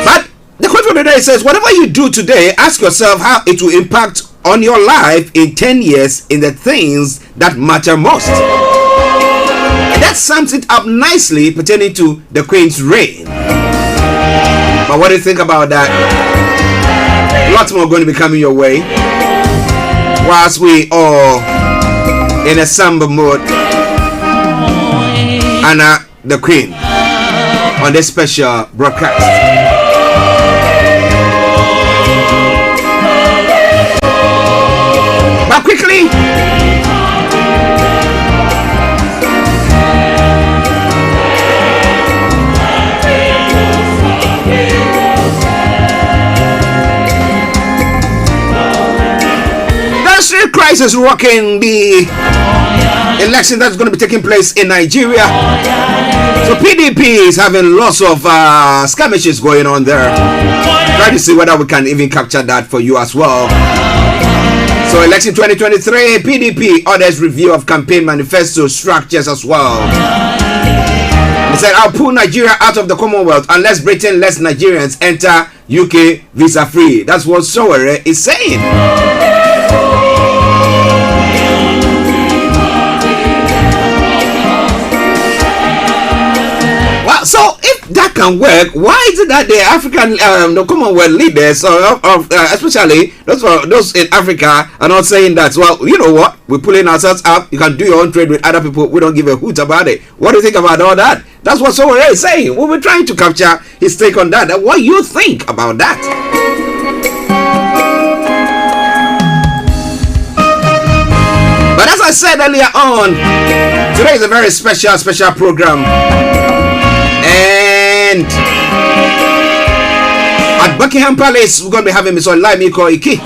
But the quote for the day says, whatever you do today, ask yourself how it will impact on your life in 10 years in the things that matter most. And that sums it up nicely pertaining to the Queen's reign. But what do you think about that? Lots more going to be coming your way, whilst we all in a somber mood honor the Queen on this special broadcast. But quickly, crisis rocking the election that's going to be taking place in Nigeria. So PDP is having lots of skirmishes going on there. Try to see whether we can even capture that for you as well. So election 2023, PDP orders review of campaign manifesto structures as well. He said, I'll pull Nigeria out of the Commonwealth unless Britain lets Nigerians enter UK visa free. That's what Sowore is saying. So if that can work, why is it that the African, the Commonwealth leaders, especially those in Africa, are not saying that? Well, you know what? We're pulling ourselves up. You can do your own trade with other people. We don't give a hoot about it. What do you think about all that? That's what Sowore is saying. We were trying to capture his take on that. What do you think about that? But as I said earlier on, today is a very special program. And at Buckingham Palace, we're going to be having Mr. Olayomi Koiki.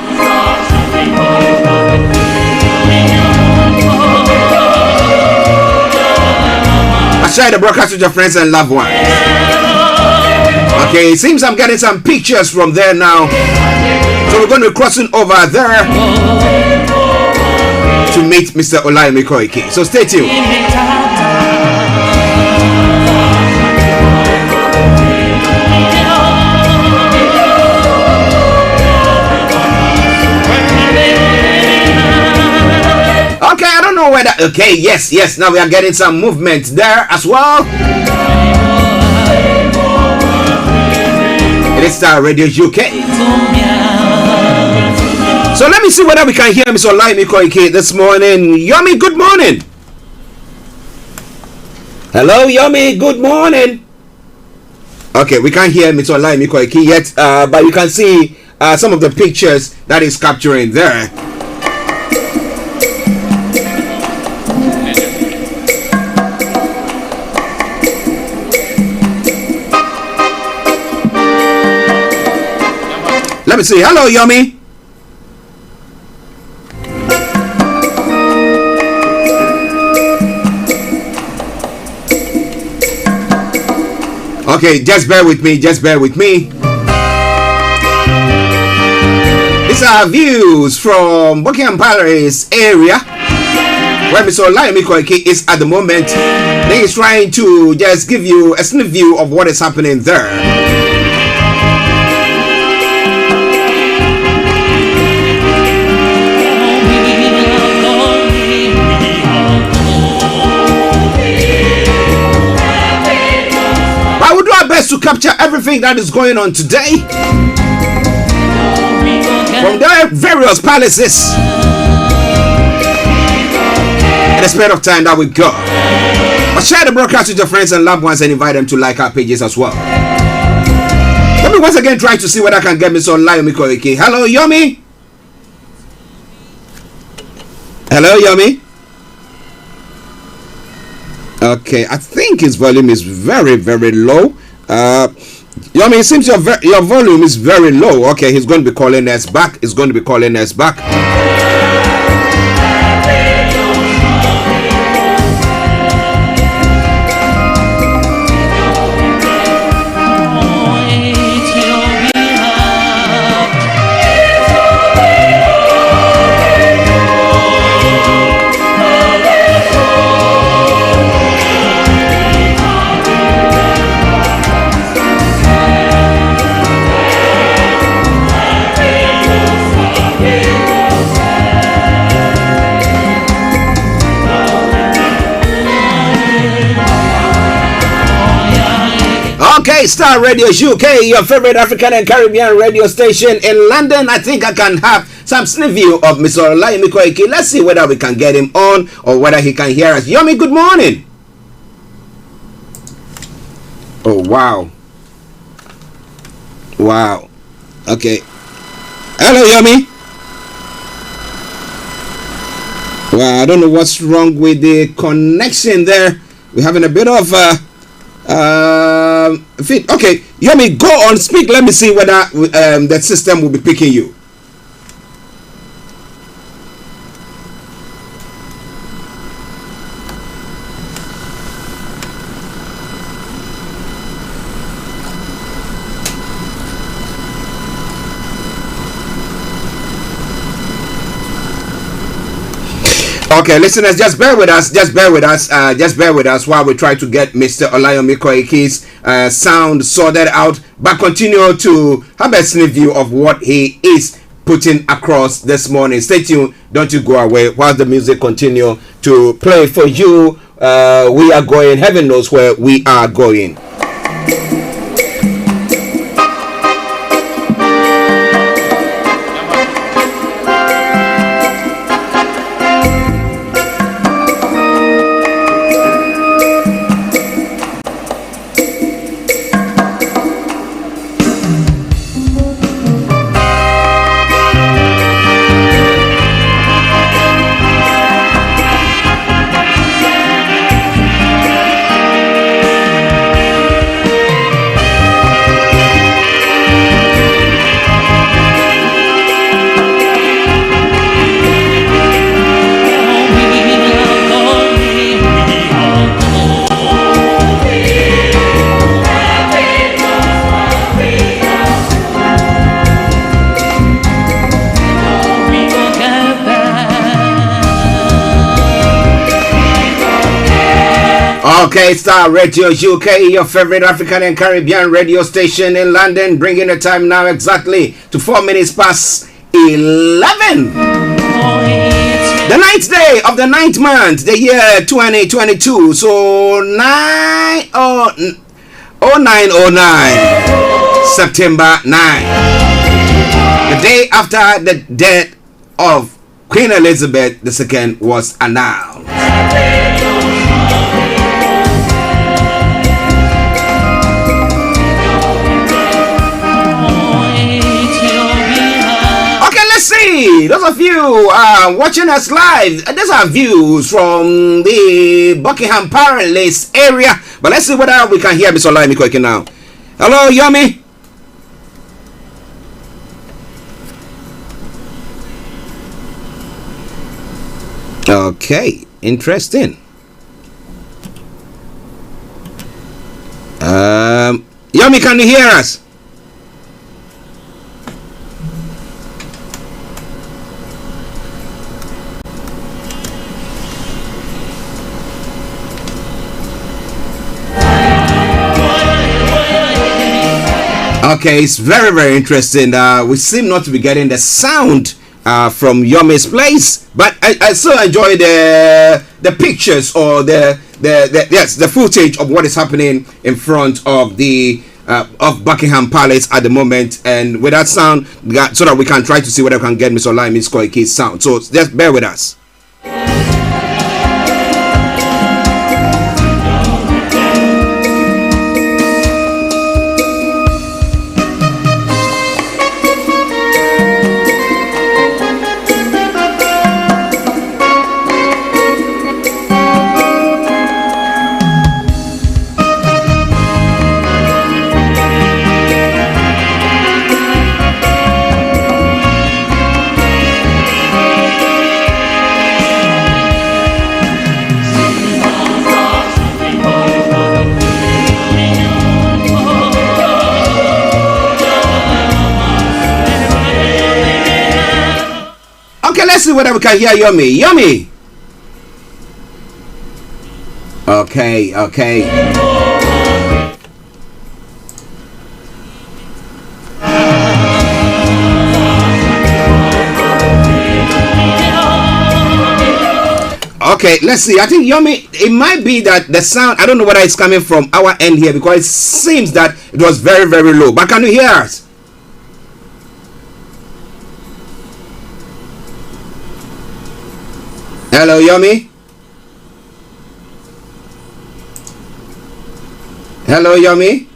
I share the broadcast with your friends and loved ones. Okay, it seems I'm getting some pictures from there now. So we're going to be crossing over there to meet Mr. Olayomi Koiki. So stay tuned. Okay, I don't know whether... Okay, yes. Now we are getting some movement there as well. It is Starr Radio UK. So let me see whether we can hear Mr. Olayomi Koiki this morning. Yomi, good morning. Hello, Yomi, good morning. Okay, we can't hear Mr. Olayomi Koiki yet, but you can see some of the pictures that is capturing there. Let me see. Hello, Yomi. Okay, just bear with me. These are views from Buckingham Palace area where Mr. Olayomi Koiki is at the moment. He is trying to just give you a sneak view of what is happening there. To capture everything that is going on today from their various palaces in the span of time that we go. But share the broadcast with your friends and loved ones and invite them to like our pages as well. Let me once again try to see whether I can get Mr. Olayomi Koiki. Hello, Yomi. Hello, Yomi. Okay, I think his volume is very, very low. Yomi, it seems your volume is very low. Okay, he's going to be calling us back. He's going to be calling us back. Okay, Starr Radio UK, your favorite African and Caribbean radio station in London. I think I can have some sneak view of Mr. Olayomi Koiki. Let's see whether we can get him on or whether he can hear us. Yomi, good morning. Oh, wow. Wow. Okay. Hello, Yomi. Well, I don't know what's wrong with the connection there. We're having a bit of fit. Okay, Yomi, go on, speak. Let me see whether the system will be picking you. Okay, listeners, just bear with us. Just bear with us while we try to get Mr. Olayomi Koiki's sound sorted out. But continue to have a sneak view of what he is putting across this morning. Stay tuned. Don't you go away while the music continue to play for you. We are going. Heaven knows where we are going. Okay, Starr Radio UK, your favorite African and Caribbean radio station in London, bringing the time now exactly to 4 minutes past 11. The 9th day of the 9th month, the year 2022. So 0909, September 9. The day after the death of Queen Elizabeth II was announced. See, those of you watching us live, these are views from the Buckingham Palace area. But let's see whether we can hear Mr. Olayomi Koiki now. Hello, Yomi. Okay, interesting. Yomi, can you hear us? Okay, it's very, very interesting. We seem not to be getting the sound from Yomi's place, but I still enjoy the pictures or the footage of what is happening in front of the of Buckingham Palace at the moment, and with that sound, so that we can try to see whether we can get Mr. Olayomi Koiki's sound. So just bear with us. whether we can hear Yomi. Yomi. Okay. Okay, let's see. I think Yomi, it might be that the sound, I don't know whether it's coming from our end here because it seems that it was very, very low. But can you hear us? Hello, Yomi? Hello, Yomi?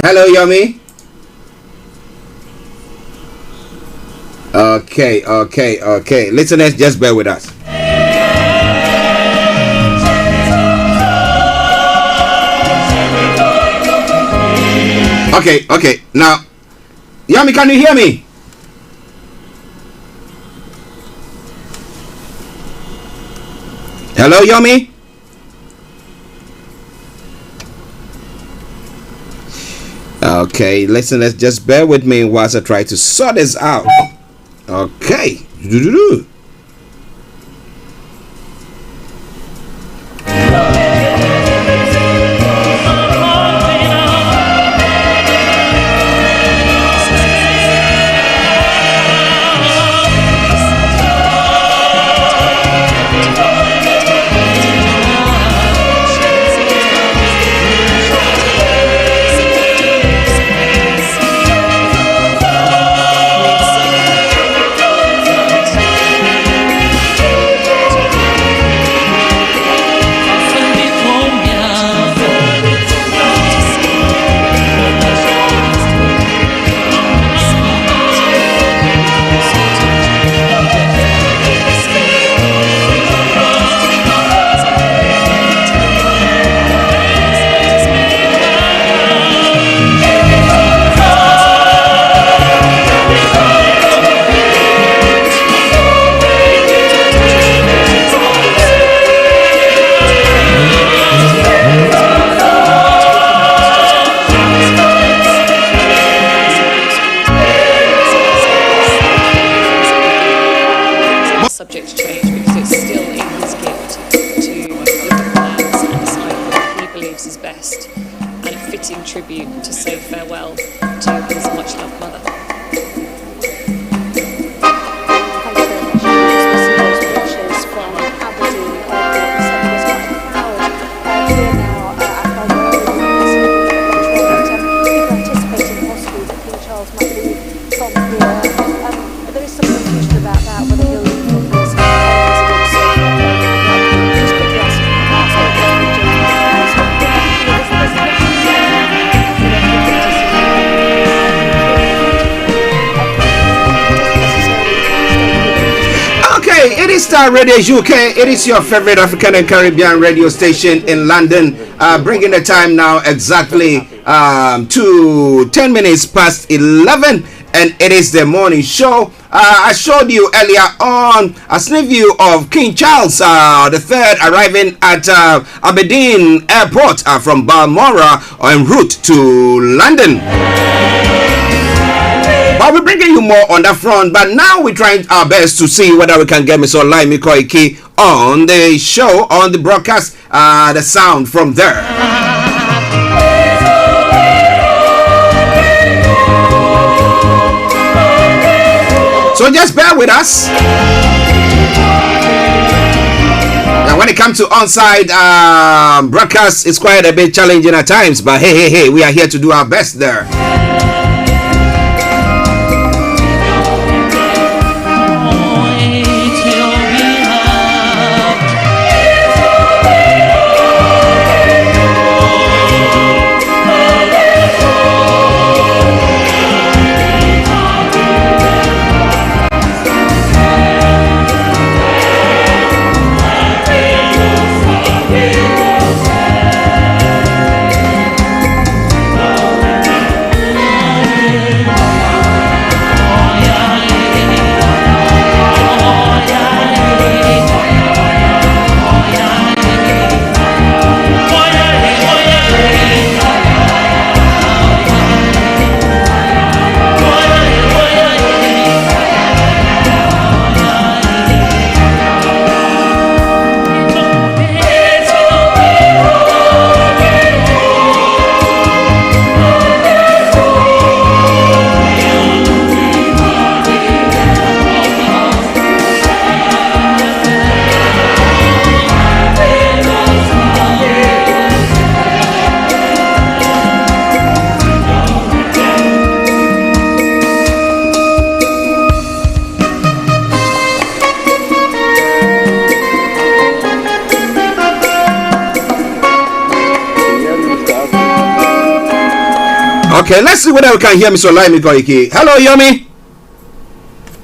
Hello, Yomi? Okay. Listeners, just bear with us. Okay. Now, Yomi, can you hear me? Hello, Yomi? Okay, listeners, just bear with me whilst I try to sort this out. Okay. Subject to change because it's still in his gift to look at plans and decide what he believes is best, and a fitting tribute to say farewell to his much loved mother. It is Starr Radio UK. It is your favorite African and Caribbean radio station in London. Bringing the time now exactly to 10 minutes past 11, and it is the morning show. I showed you earlier on a sneak view of King Charles III arriving at Aberdeen Airport from Balmoral en route to London. I'll be bringing you more on that front, but now we're trying our best to see whether we can get Mr. Olayomi Koiki on the show, on the broadcast, the sound from there. So just bear with us. Now when it comes to on-site broadcast, it's quite a bit challenging at times, but hey, we are here to do our best there. Okay, let's see whether we can hear Mr. Olayomi Koiki. Hello, Yomi.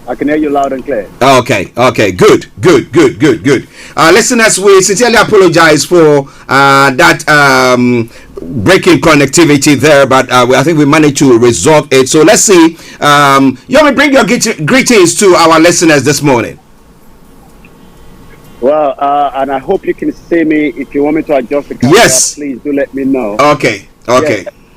I can hear you loud and clear. Okay, good. Listeners, we sincerely apologize for that breaking connectivity there, but I think we managed to resolve it. So let's see. Yomi, bring your greetings to our listeners this morning. Well, and I hope you can see me. If you want me to adjust the camera, please do let me know. Okay.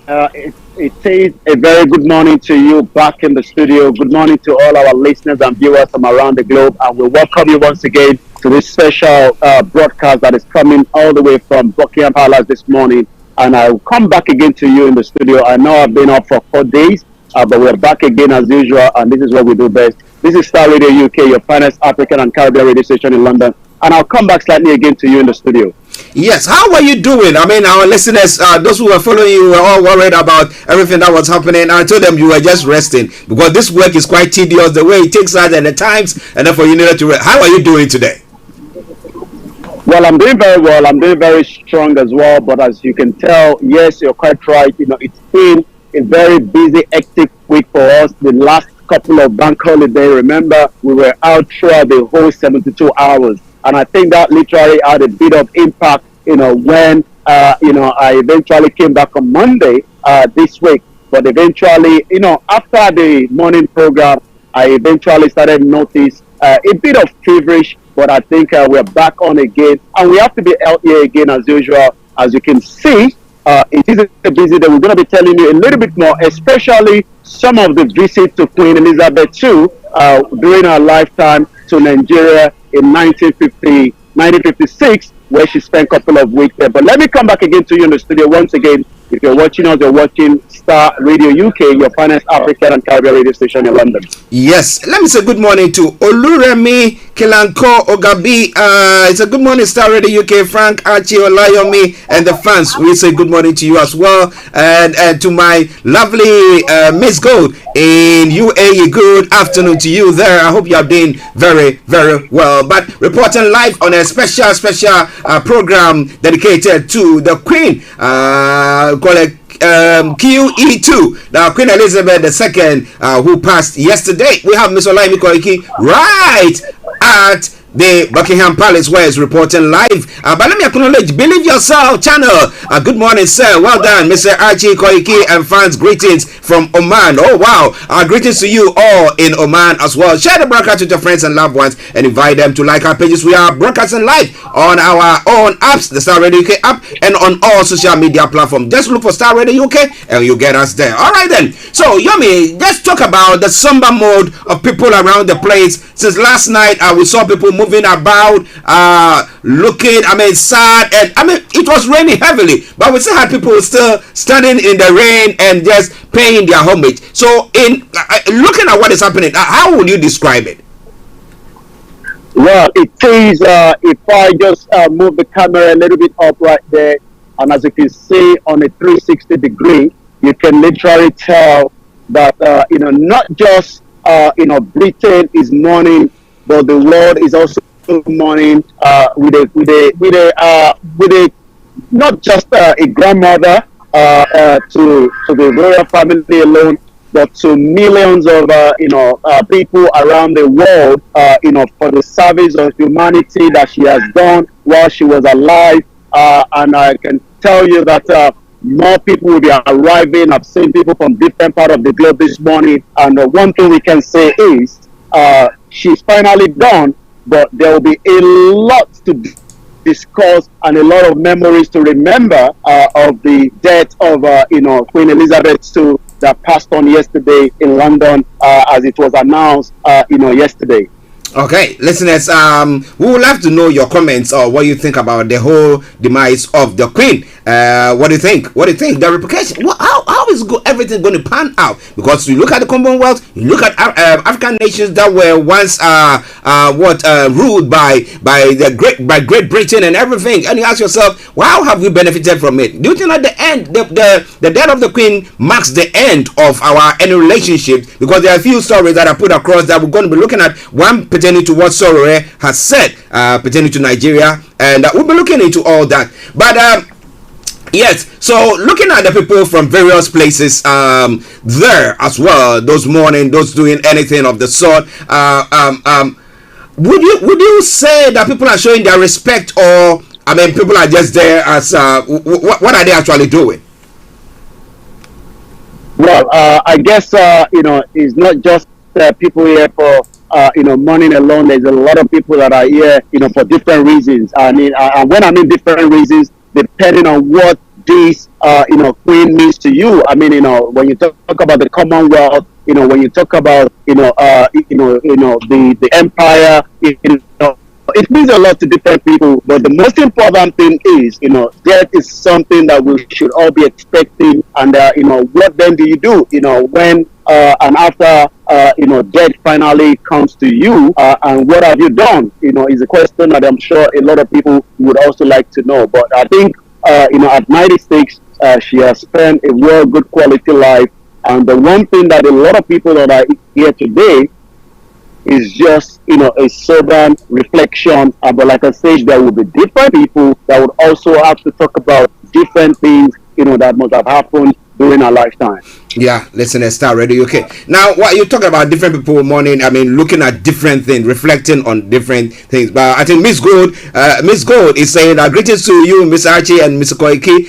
Yes. It says a very good morning to you back in the studio. Good morning to all our listeners and viewers from around the globe. And we welcome you once again to this special broadcast that is coming all the way from Buckingham Palace this morning. And I'll come back again to you in the studio. I know I've been off for 4 days, but we're back again as usual. And this is what we do best. This is Starr Radio UK, your finest African and Caribbean radio station in London. And I'll come back slightly again to you in the studio. Yes, how are you doing? I mean, our listeners, those who were following you, were all worried about everything that was happening. I told them you were just resting because this work is quite tedious, the way it takes us and the times, and therefore you needed to rest. How are you doing today? Well, I'm doing very well. I'm doing very strong as well. But as you can tell, yes, you're quite right. You know, it's been a very busy, hectic week for us. The last couple of bank holiday, remember, we were out throughout the whole 72 hours. And I think that literally had a bit of impact, you know, when, I eventually came back on Monday this week. But eventually, you know, after the morning program, I eventually started to notice a bit of feverish. But I think we're back on again. And we have to be out here again as usual. As you can see, it is a busy day. We're going to be telling you a little bit more, especially some of the visits to Queen Elizabeth II during her lifetime to Nigeria in 1956, where she spent a couple of weeks there. But let me come back again to you in the studio once again. If you're watching us, you're watching Starr Radio UK, your finest African and Caribbean radio station in London. Yes, let me say good morning to Oluremi Kilanko Ogabi. It's a good morning, Starr Radio UK, Frank, Archie, Olayomi, and the fans. We say good morning to you as well. And to my lovely Miss Gold in UAE, good afternoon to you there. I hope you are doing very, very well. But reporting live on a special program dedicated to the Queen, called QE2, now Queen Elizabeth II, who passed yesterday. We have Mr. Olayomi Koiki right at the Buckingham Palace, where it's reporting live. But let me acknowledge Believe Yourself channel. Good morning, sir. Well done, Mr. Archie, Koiki, and fans. Greetings from Oman. Oh, wow. Greetings to you all in Oman as well. Share the broadcast with your friends and loved ones and invite them to like our pages. We are broadcasting live on our own apps, the Starr Radio UK app, and on all social media platforms. Just look for Starr Radio UK and you'll get us there. All right, then. So, Yomi, let's talk about the somber mode of people around the place. Since last night, we saw people moving about, looking, sad, and it was raining heavily, but we still had people still standing in the rain and just paying their homage. So in looking at what is happening, how would you describe it? Well, it is, if I just move the camera a little bit up right there, and as you can see on a 360 degree, you can literally tell that, not just, Britain is mourning, but the world is also mourning with a not just a grandmother to the royal family alone, but to millions of people around the world, for the service of humanity that she has done while she was alive. And I can tell you that more people will be arriving. I've seen people from different parts of the globe this morning, and one thing we can say is she's finally done, but there will be a lot to discuss and a lot of memories to remember of the death of Queen Elizabeth II that passed on yesterday in London, as it was announced yesterday. Okay, listeners, we would love to know your comments or what you think about the whole demise of the Queen. What do you think? The repercussion? How is everything going to pan out? Because you look at the Commonwealth, you look at African nations that were once ruled by Great Britain and everything, and you ask yourself, well, how have we benefited from it? Do you think at the end, the death of the Queen marks the end of our any relationship? Because there are a few stories that are put across that we're going to be looking at. One pertaining to what Sorore has said pertaining to Nigeria, and we'll be looking into all that. But Yes. So looking at the people from various places there as well, those mourning, those doing anything of the sort, would you say that people are showing their respect, or I mean, people are just there as what are they actually doing? Well, I guess it's not just people here for mourning alone. There's a lot of people that are here, for different reasons. I mean, and when I mean different reasons, depending on what this queen means to you. I mean, when you talk about the Commonwealth, when you talk about the empire, it means a lot to different people. But the most important thing is, death is something that we should all be expecting. And what then do you do? When and after death finally comes to you, and what have you done? Is a question that I'm sure a lot of people would also like to know. But I think at 96, she has spent a real good quality life. And the one thing that a lot of people that are here today is just, a sober reflection. But like I said, there will be different people that would also have to talk about different things, that must have happened during our lifetime. Yeah, listen to Starr Radio. Okay. Now, what you talk about different people mourning, I mean, looking at different things, reflecting on different things. But I think Miss Gold is saying greetings to you, Miss Archie and Mr. Koiki.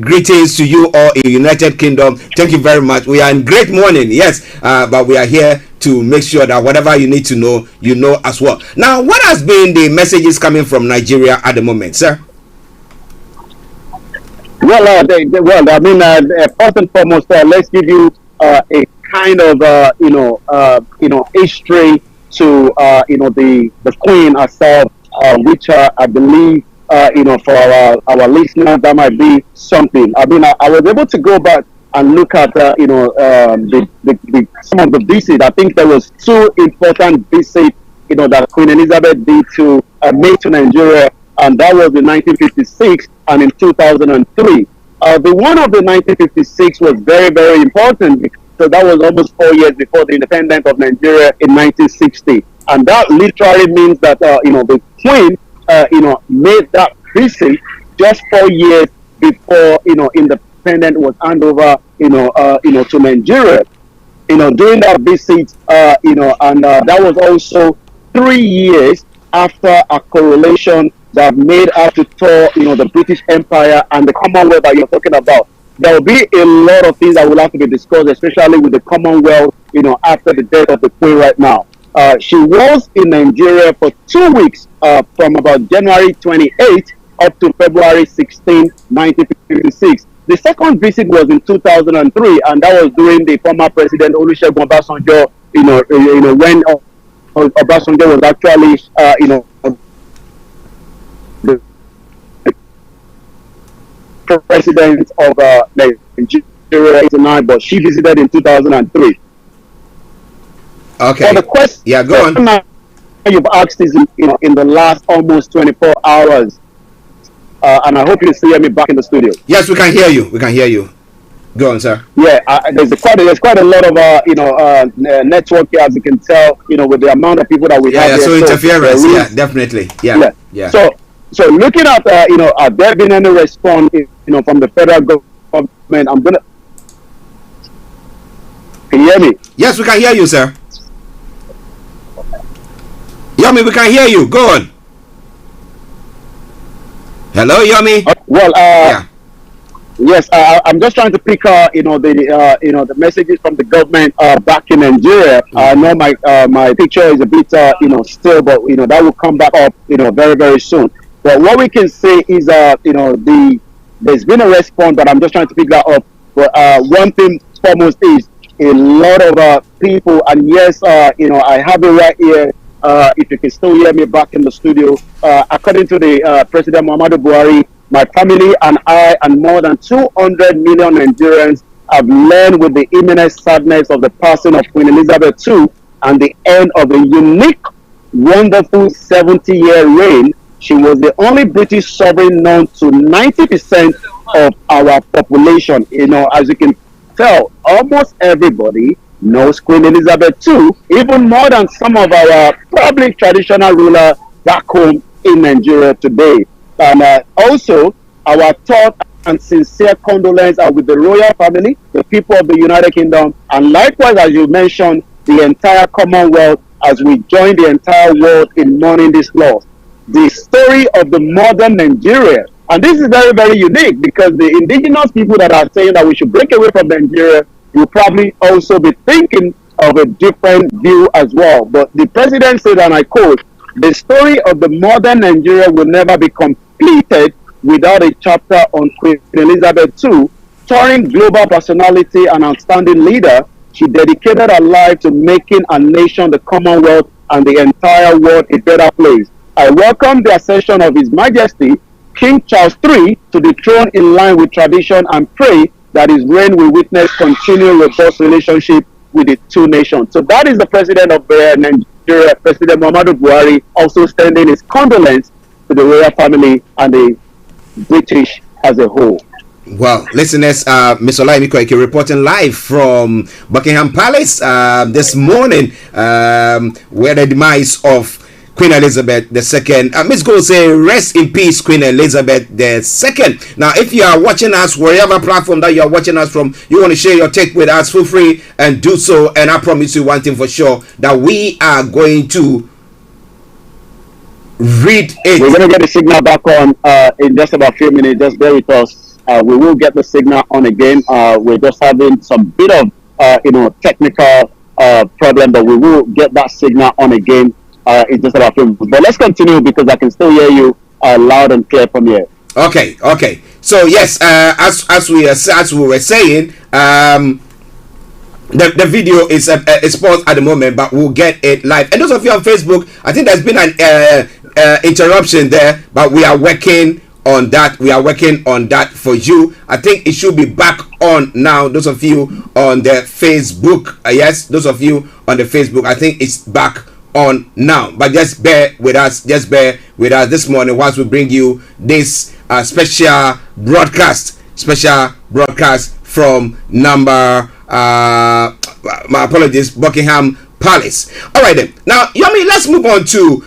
Greetings to you all in United Kingdom. Thank you very much. We are in great mourning, yes, but we are here to make sure that whatever you need to know, you know as well. Now, what has been the messages coming from Nigeria at the moment, sir? Well, I mean, first and foremost, let's give you a kind of, history to, the Queen herself, which I believe, for our listeners, that might be something. I mean, I was able to go back and look at, some of the visits. I think there was 2 important visits, that Queen Elizabeth did made to Nigeria. And that was in 1956 and in 2003. The one of the 1956 was very, very important because that was almost 4 years before the independence of Nigeria in 1960. And that literally means that, the Queen, made that visit just 4 years before, independence was handed over, to Nigeria. During that visit, and that was also 3 years after a correlation that made her to tour, the British Empire and the Commonwealth that you're talking about. There will be a lot of things that will have to be discussed, especially with the Commonwealth, after the death of the Queen right now. She was in Nigeria for 2 weeks, from about January 28 up to February 16, 1956. The second visit was in 2003, and that was during the former President Olusegun Obasanjo, when Obasanjo was actually, the president of Nigeria, but she visited in 2003. Okay. For the question, yeah, go on. You've asked is in the last almost 24 hours, and I hope you see me back in the studio. Yes, we can hear you. We can hear you. Go on, sir. Yeah, there's quite a lot of network here, as you can tell, with the amount of people that we have. Yeah, so interference. Yeah, definitely. Yeah. So looking at have there been any response, from the federal government? Can you hear me? Yes, we can hear you, sir. Yomi, we can hear you. Go on. Hello, Yomi. Yes, I'm just trying to pick the messages from the government back in Nigeria. I know my picture is a bit still, but that will come back up very, very soon. But what we can say is there's been a response, but I'm just trying to pick that up. But one thing foremost is a lot of people, and yes, I have it right here. If you can still hear me back in the studio, according to the President Muhammadu Buhari, my family and I and more than 200 million Nigerians have learned with the imminent sadness of the passing of Queen Elizabeth II and the end of a unique, wonderful 70-year reign. She was the only British sovereign known to 90% of our population. As you can tell, almost everybody knows Queen Elizabeth II, even more than some of our probably traditional rulers back home in Nigeria today. And also, our thought and sincere condolence are with the royal family, the people of the United Kingdom, and likewise, as you mentioned, the entire Commonwealth, as we join the entire world in mourning this loss. The story of the modern Nigeria, and this is very, very unique because the indigenous people that are saying that we should break away from Nigeria will probably also be thinking of a different view as well. But the president said, and I quote, "The story of the modern Nigeria will never be completed without a chapter on Queen Elizabeth II, touring global personality and outstanding leader. She dedicated her life to making our nation, the Commonwealth, and the entire world a better place. I welcome the accession of His Majesty, King Charles III, to the throne in line with tradition and pray that his reign will witness continued robust relationship with the two nations." So that is the president of Nigeria, President Muhammadu Buhari, also sending his condolence to the royal family and the British as a whole. Well, listeners, Ms. Olayomi Koiki reporting live from Buckingham Palace this morning, where the demise of Queen Elizabeth II. Ms. Gold say, rest in peace, Queen Elizabeth II. Now, if you are watching us, wherever platform that you are watching us from, you want to share your take with us, feel free and do so. And I promise you one thing for sure, that we are going to read it. We're going to get the signal back on in just about a few minutes. Just bear with us. We will get the signal on again. We're just having some bit of technical problem, but we will get that signal on again in just about a few minutes. But let's continue because I can still hear you loud and clear from here. Okay. So yes, as we were saying, the video is paused at the moment, but we'll get it live. And those of you on Facebook, I think there's been an interruption there, but we are working on that. We are working on that for you. I think it should be back on now. Those of you on the Facebook, yes, those of you on the Facebook, I think it's back on now. But just bear with us. Just bear with us this morning whilst we bring you this special broadcast from number. My apologies, Buckingham Palace. All right then. Now, Yomi, let's move on to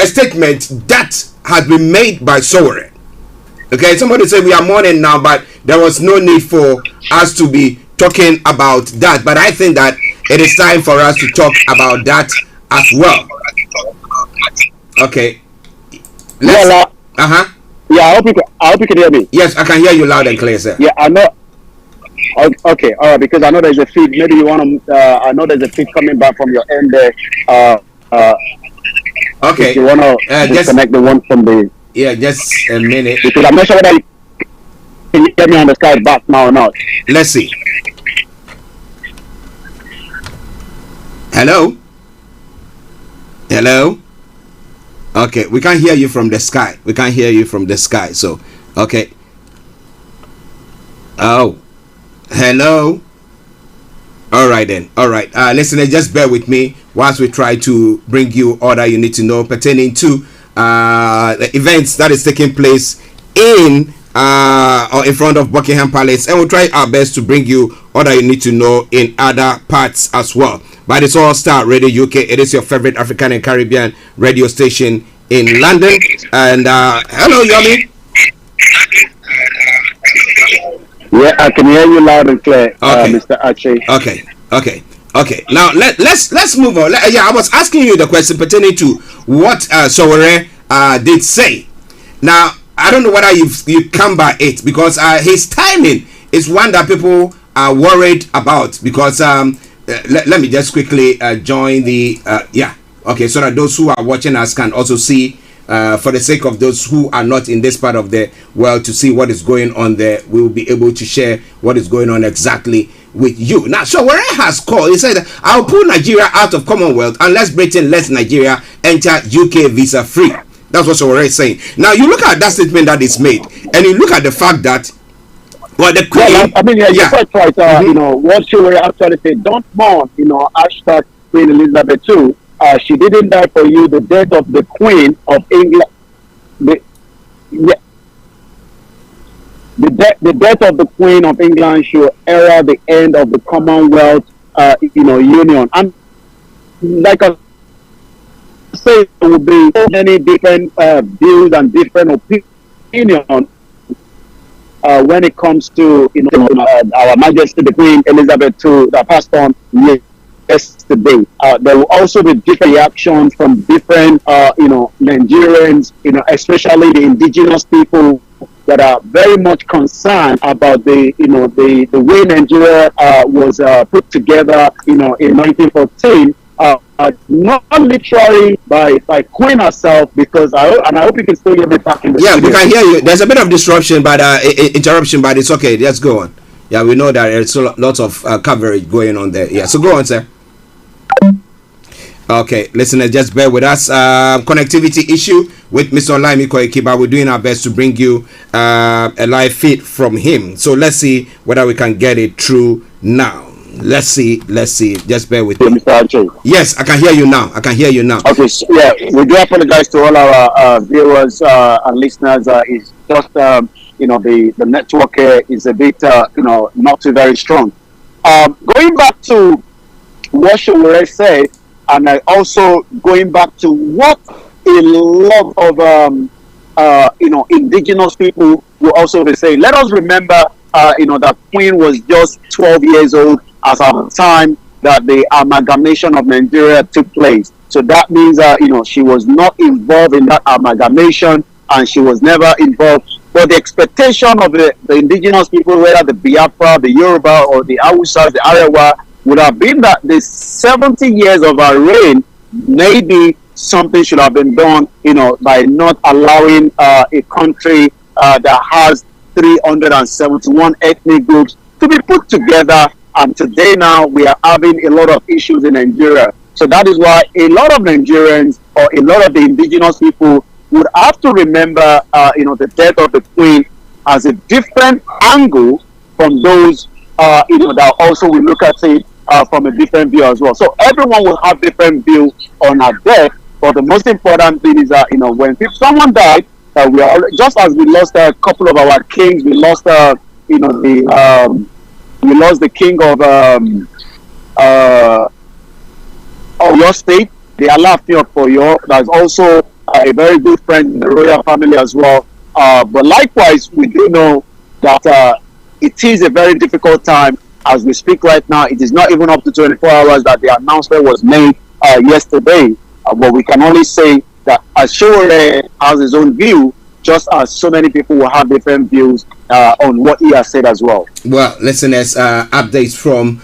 a statement that has been made by Sowore. Okay, somebody said we are mourning now, but there was no need for us to be talking about that. But I think that it is time for us to talk about that as well. Okay. Yeah, I hope you can hear me. Yes, I can hear you loud and clear, sir. Yeah, I know. Okay, all right, because I know there's a feed. Maybe you want to. I know there's a feed coming back from your end there. Okay. If you want to disconnect the one from the. Yeah, just a minute. Because I'm not sure whether you can hear me on the side back now or not. Let's see. Hello. Okay, we can't hear you from the sky. So, okay. Oh, hello. All right then. All right. Listeners, just bear with me whilst we try to bring you all that you need to know pertaining to the events that is taking place in or in front of Buckingham Palace, and we'll try our best to bring you all that you need to know in other parts as well. But it's all Starr Radio UK. It is your favorite African and Caribbean radio station in London. And hello, Yomi. Yeah, I can hear you loud and clear, Mr. Archie. Okay. Now let's move on. I was asking you the question pertaining to what Sowore did say. Now I don't know whether you come by it, because his timing is one that people are worried about, because let me just quickly join the so that those who are watching us can also see, for the sake of those who are not in this part of the world to see what is going on there. We will be able to share what is going on exactly with you. Now, Sowore has called. He said, "I'll pull Nigeria out of Commonwealth unless Britain lets Nigeria enter UK visa free." That's what Sowore is saying. Now, you look at that statement that is made, and you look at the fact that, well, the Queen. You're quite right. What Sowore actually said, don't mourn, hashtag Queen Elizabeth II. She didn't die for you. The death of the Queen of England. The death of the Queen of England should herald the end of the Commonwealth, union. And like I say, there will be so many different views and different opinions opinion when it comes to Our Majesty the Queen Elizabeth II that passed on yesterday. There will also be different reactions from different Nigerians, especially the indigenous people that are very much concerned about the way Nigeria was put together in 1914. Not literally by Queen herself, because I hope you can still hear me back in the studio. We can hear you. There's a bit of disruption, but interruption, but it's okay. Let's go on. Yeah, we know that there's lots of coverage going on there. Yeah, so go on, sir. Okay, listeners, just bear with us. Connectivity issue with Mr. Olayomi Koiki, but we're doing our best to bring you a live feed from him. So let's see whether we can get it through now. Let's see. Just bear with me. Mr. Archie. Yes, I can hear you now. Okay, so, yeah, we do apologize to all our viewers and listeners. It's just the network is a bit not too very strong. Going back to what Showore said, and also going back to what a lot of indigenous people will also be saying. Let us remember that Queen was just 12 years old at the time that the amalgamation of Nigeria took place. So that means she was not involved in that amalgamation, and she was never involved. But the expectation of the indigenous people, whether the Biafra, the Yoruba, or the Hausa, the Arewa, would have been that the 70 years of our reign, maybe something should have been done, by not allowing a country that has 371 ethnic groups to be put together. And today now we are having a lot of issues in Nigeria. So that is why a lot of Nigerians or a lot of the indigenous people would have to remember, the death of the Queen as a different angle from those, that also will look at it from a different view as well. So everyone will have different view on her death. But the most important thing is that, when someone died, we are just as we lost a couple of our kings, we lost, we lost the king of your state, the Alaafin of Oyo. That's also a very good friend in the royal family as well. But likewise, we do know that it is a very difficult time as we speak right now. It is not even up to 24 hours that the announcement was made yesterday. But we can only say that as Showore has his own view, just as so many people will have different views on what he has said as well. Well, listeners, updates from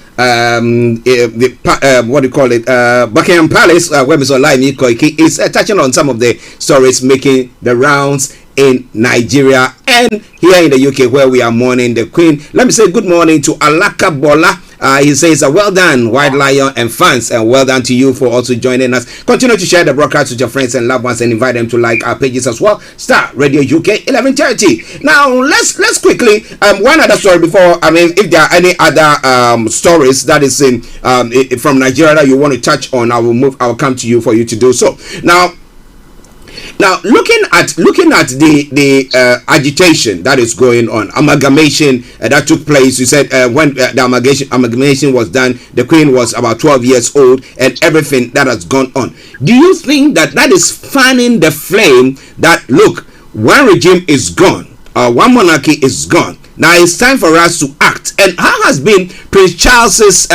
Buckingham Palace, where Mr. Olayomi Koiki is touching on some of the stories making the rounds in Nigeria and here in the UK, where we are mourning the Queen. Let me say good morning to Alaka Bola. He says, well done, White Lion and fans, and well done to you for also joining us. Continue to share the broadcast with your friends and loved ones and invite them to like our pages as well. Starr Radio UK 1130. Now, let's quickly, one other story before, if there are any other stories that is in from Nigeria that you want to touch on, I will come to you for you to do so. Now, looking at the agitation that is going on, amalgamation that took place. You said when the amalgamation was done, the Queen was about 12 years old, and everything that has gone on. Do you think that is fanning the flame that, look, one regime is gone, one monarchy is gone, now it's time for us to act? And how has been Prince Charles's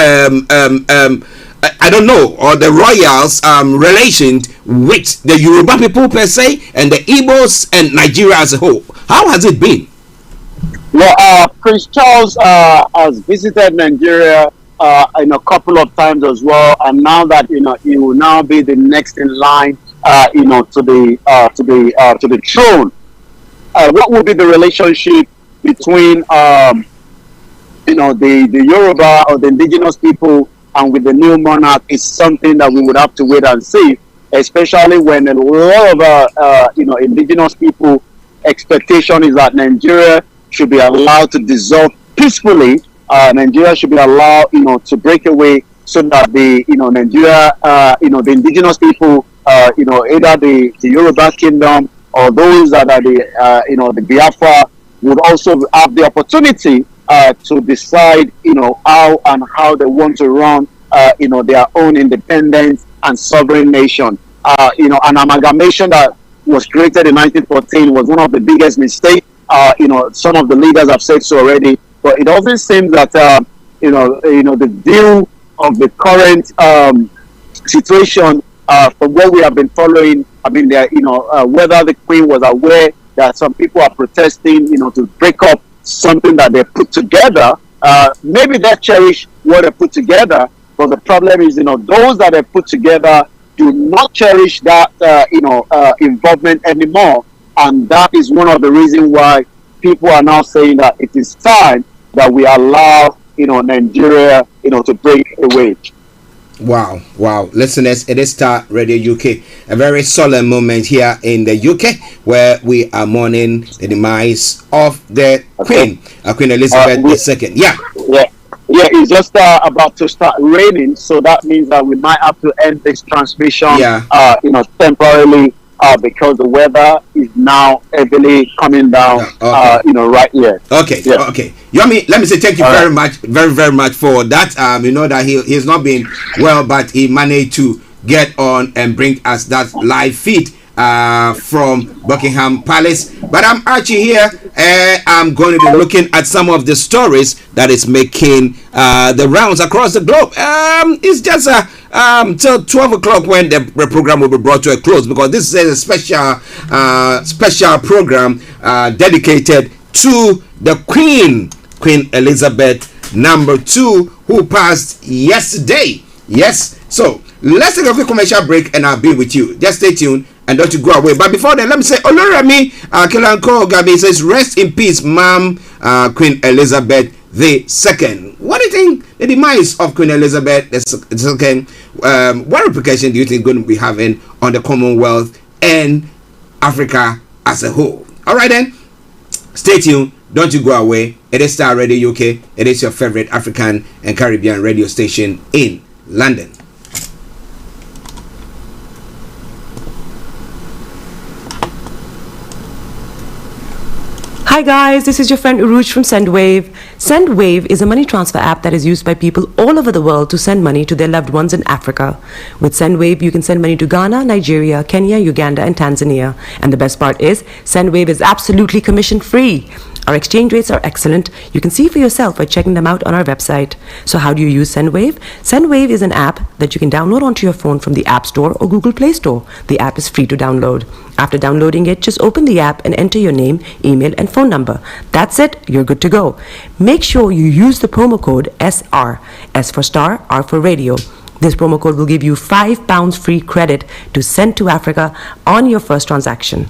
I don't know, or the royals' relations with the Yoruba people per se, and the Igbos and Nigeria as a whole? How has it been? Well, Prince Charles has visited Nigeria in a couple of times as well, and now that he will now be the next in line, to the throne. What will be the relationship between the Yoruba or the indigenous people and with the new monarch is something that we would have to wait and see, especially when a lot of indigenous people expectation is that Nigeria should be allowed to dissolve peacefully. Nigeria should be allowed to break away, so that the Nigeria the indigenous people either the Yoruba kingdom or those that are the Biafra would also have the opportunity to decide, how they want to run, their own independent and sovereign nation. An amalgamation that was created in 1914 was one of the biggest mistakes. Some of the leaders have said so already, but it also seems that the view of the current situation, from what we have been following, I mean, whether the Queen was aware that some people are protesting, to break up something that they put together. Maybe they cherish what they put together, but the problem is, those that they put together do not cherish that, involvement anymore, and that is one of the reasons why people are now saying that it is time that we allow, Nigeria, to break away. Wow. Listeners, it is Starr Radio UK. A very solemn moment here in the UK where we are mourning the demise of the Queen, Queen Elizabeth II. Yeah, it's just about to start raining, so that means that we might have to end this transmission, temporarily, because the weather is now heavily coming down, right here. Okay. Yomi, let me say thank you very much for that. That he's not been well, but he managed to get on and bring us that live feed from Buckingham Palace. But I'm Archie here. I'm going to be looking at some of the stories that is making the rounds across the globe. It's just till 12 o'clock when the program will be brought to a close, because this is a special program dedicated to the Queen Elizabeth II, who passed yesterday. Yes, so let's take a quick commercial break and I'll be with you. Just stay tuned and don't you go away. But before then, let me say, Olayomi Kilanko Gabi says, rest in peace, Ma'am, Queen Elizabeth II. What do you think the demise of Queen Elizabeth II, what repercussion do you think going to be having on the Commonwealth and Africa as a whole? All right then, stay tuned. Don't you go away. It is Starr Radio UK. It is your favorite African and Caribbean radio station in London. Hi guys, this is your friend Uruj from SendWave. SendWave is a money transfer app that is used by people all over the world to send money to their loved ones in Africa. With SendWave, you can send money to Ghana, Nigeria, Kenya, Uganda, and Tanzania. And the best part is, SendWave is absolutely commission free. Our exchange rates are excellent. You can see for yourself by checking them out on our website. So how do you use SendWave? SendWave is an app that you can download onto your phone from the App Store or Google Play Store. The app is free to download. After downloading it, just open the app and enter your name, email, and phone number. That's it, you're good to go. Make sure you use the promo code SR, S for Starr, R for Radio. This promo code will give you £5 free credit to send to Africa on your first transaction.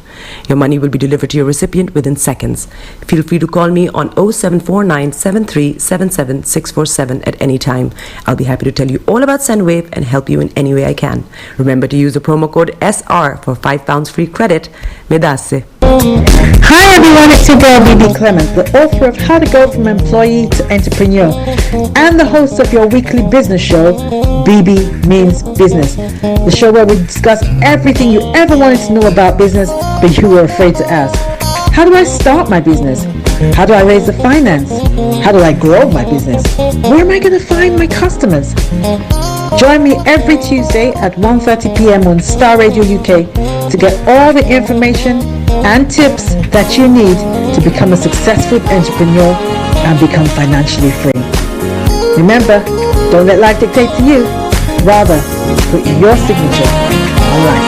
Your money will be delivered to your recipient within seconds. Feel free to call me on 0749 7377 647 at any time. I'll be happy to tell you all about SendWave and help you in any way I can. Remember to use the promo code SR for £5 free credit. Medasse. Hi everyone, it's your girl BB Clement, the author of How to Go from Employee to Entrepreneur and the host of your weekly business show, BB Means Business, the show where we discuss everything you ever wanted to know about business but you were afraid to ask. How do I start my business? How do I raise the finance? How do I grow my business? Where am I going to find my customers? Join me every Tuesday at 1:30 p.m. on Starr Radio UK to get all the information and tips that you need to become a successful entrepreneur and become financially free. Remember, don't let life dictate to you. Rather, put your signature on life.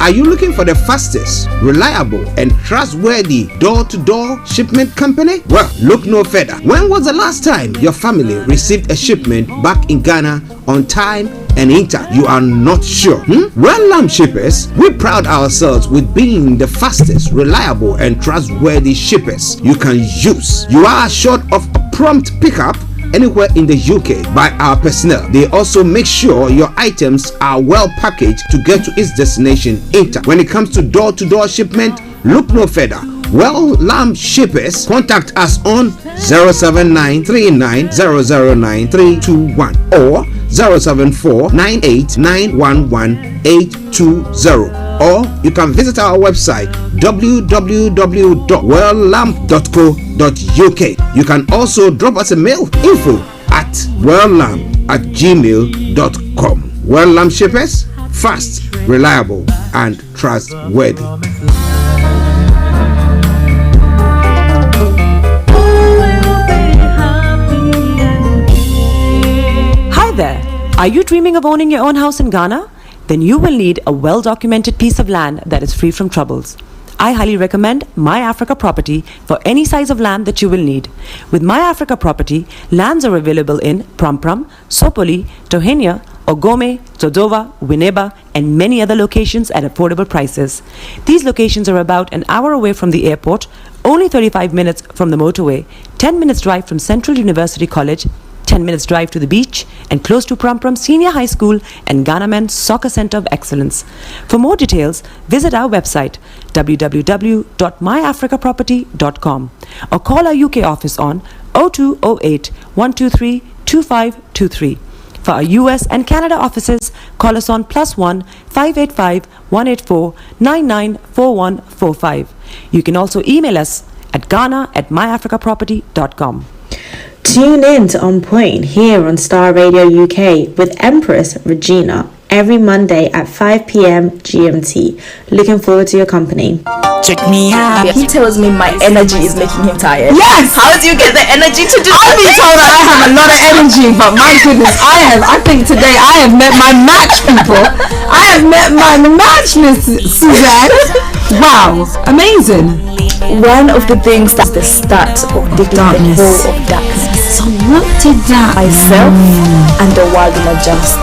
Are you looking for the fastest, reliable, and trustworthy door-to-door shipment company? Well, look no further. When was the last time your family received a shipment back in Ghana on time and in time? You are not sure? Well, Lamb Shippers, we pride ourselves with being the fastest, reliable, and trustworthy shippers you can use. You are assured of a prompt pickup anywhere in the UK by our personnel. They also make sure your items are well packaged to get to its destination in time. When it comes to door-to-door shipment, look no further. Well, Lamb Shippers, contact us on 07939009321 or 07498911820. or you can visit our website www.worldlamp.co.uk. You can also drop us a mail, info@worldlamp@gmail.com. World Lamp Shippers, fast, reliable, and trustworthy. Hi there. Are you dreaming of owning your own house in Ghana? Then you will need a well-documented piece of land that is free from troubles. I highly recommend My Africa Property for any size of land that you will need. With My Africa Property, lands are available in Pram, Sopoli, Tohenia, Ogome, Dodova, Winneba, and many other locations at affordable prices. These locations are about an hour away from the airport, only 35 minutes from the motorway, 10 minutes drive from Central University College, 10 minutes drive to the beach, and close to Pram Senior High School and Ghana Men's Soccer Center of Excellence. For more details, visit our website www.myafricaproperty.com or call our UK office on 0208 123 2523. For our US and Canada offices, call us on +1 585 184 994145. You can also email us at ghana@myafricaproperty.com. Tune in to On Point here on Star Radio UK with Empress Regina every Monday at 5 p.m. GMT. Looking forward to your company. Check me out. He tells me my energy is making him tired. Yes! How do you get the energy to do I've been told that I have a lot of energy, but my goodness, I think today I have met my match, people. I have met my match, Miss Suzanne. Wow, amazing. One of the things that's the start of the darkness. The hole of darkness. So what did that myself and the world will adjust.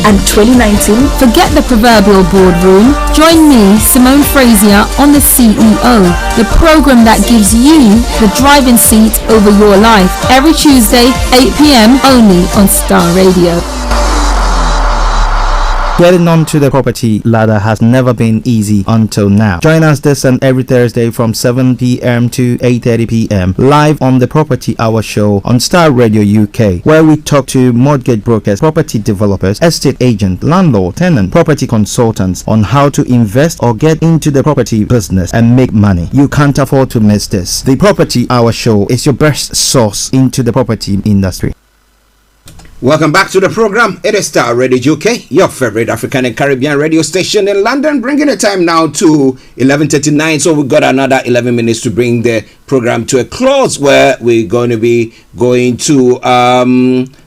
And 2019, forget the proverbial boardroom. Join me, Simone Frazier, on The CEO, the program that gives you the driving seat over your life. Every Tuesday, 8 p.m. only on Star Radio. Getting onto the property ladder has never been easy until now. Join us this and every Thursday from 7 p.m. to 8:30 p.m. live on the Property Hour show on Star Radio UK, where we talk to mortgage brokers, property developers, estate agents, landlord, tenant, property consultants on how to invest or get into the property business and make money. You can't afford to miss this. The Property Hour show is your best source into the property industry. Welcome back to the program. It is Star Radio UK, your favorite African and Caribbean radio station in London, bringing the time now to 11:39. So we've got another 11 minutes to bring the program to a close, where we're going to be going to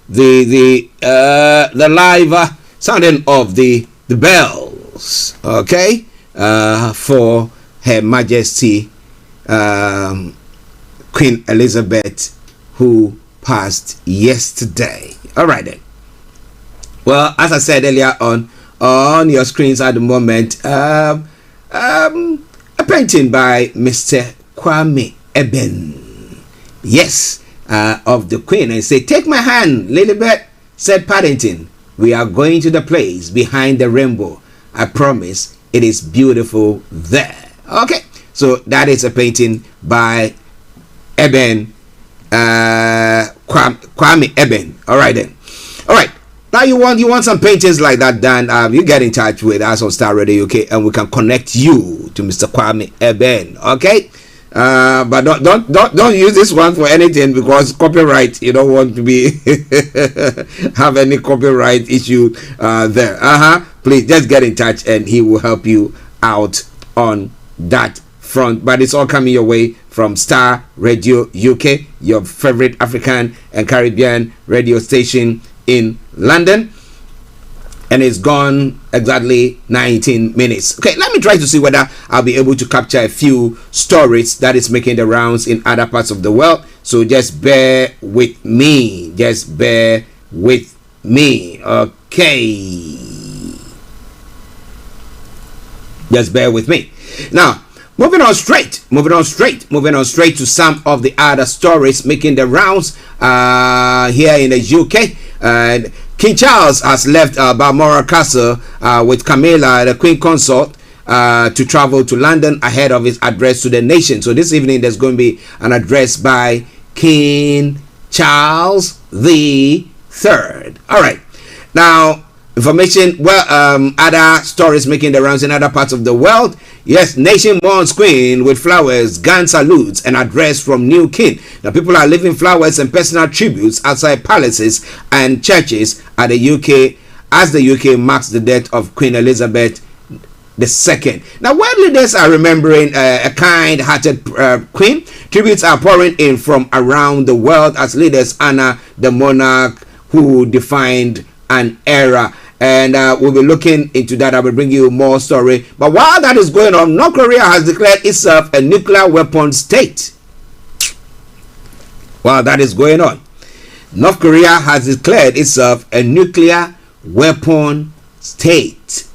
the live sounding of the bells, okay, for Her Majesty Queen Elizabeth, who passed yesterday. All right then. Well, as I said earlier on your screens at the moment, a painting by Mr. Kwame Eben. Yes, of the Queen, and say, "Take my hand, Lilibet," said Paddington. "We are going to the place behind the rainbow. I promise it is beautiful there." Okay, so that is a painting by Eben. Kwame Eben. All right then. All right. Now you want some paintings like that, then you get in touch with us on Star Radio UK, and we can connect you to Mr. Kwame Eben. Okay. But don't use this one for anything, because copyright. You don't want to be have any copyright issue there. Please just get in touch, and he will help you out on that front. But it's all coming your way from Star Radio UK, your favorite African and Caribbean radio station in London. And it's gone exactly 19 minutes. Okay, let me try to see whether I'll be able to capture a few stories that is making the rounds in other parts of the world. So just bear with me. Just bear with me. Okay. Just bear with me. Now, moving on straight to some of the other stories making the rounds here in the UK. King Charles has left Balmoral Castle with Camilla, the Queen Consort, to travel to London ahead of his address to the nation. So this evening there's going to be an address by King Charles the III. All right. Now, Information, other stories making the rounds in other parts of the world. Yes, nation mourns Queen with flowers, gun salutes, and address from new king. Now, people are leaving flowers and personal tributes outside palaces and churches at the UK as the UK marks the death of Queen Elizabeth II. Now, world leaders are remembering a kind-hearted queen. Tributes are pouring in from around the world as leaders honor the monarch who defined an era. And we'll be looking into that. I will bring you more story. But while that is going on, North Korea has declared itself a nuclear weapon state. While that is going on, North Korea has declared itself a nuclear weapon state.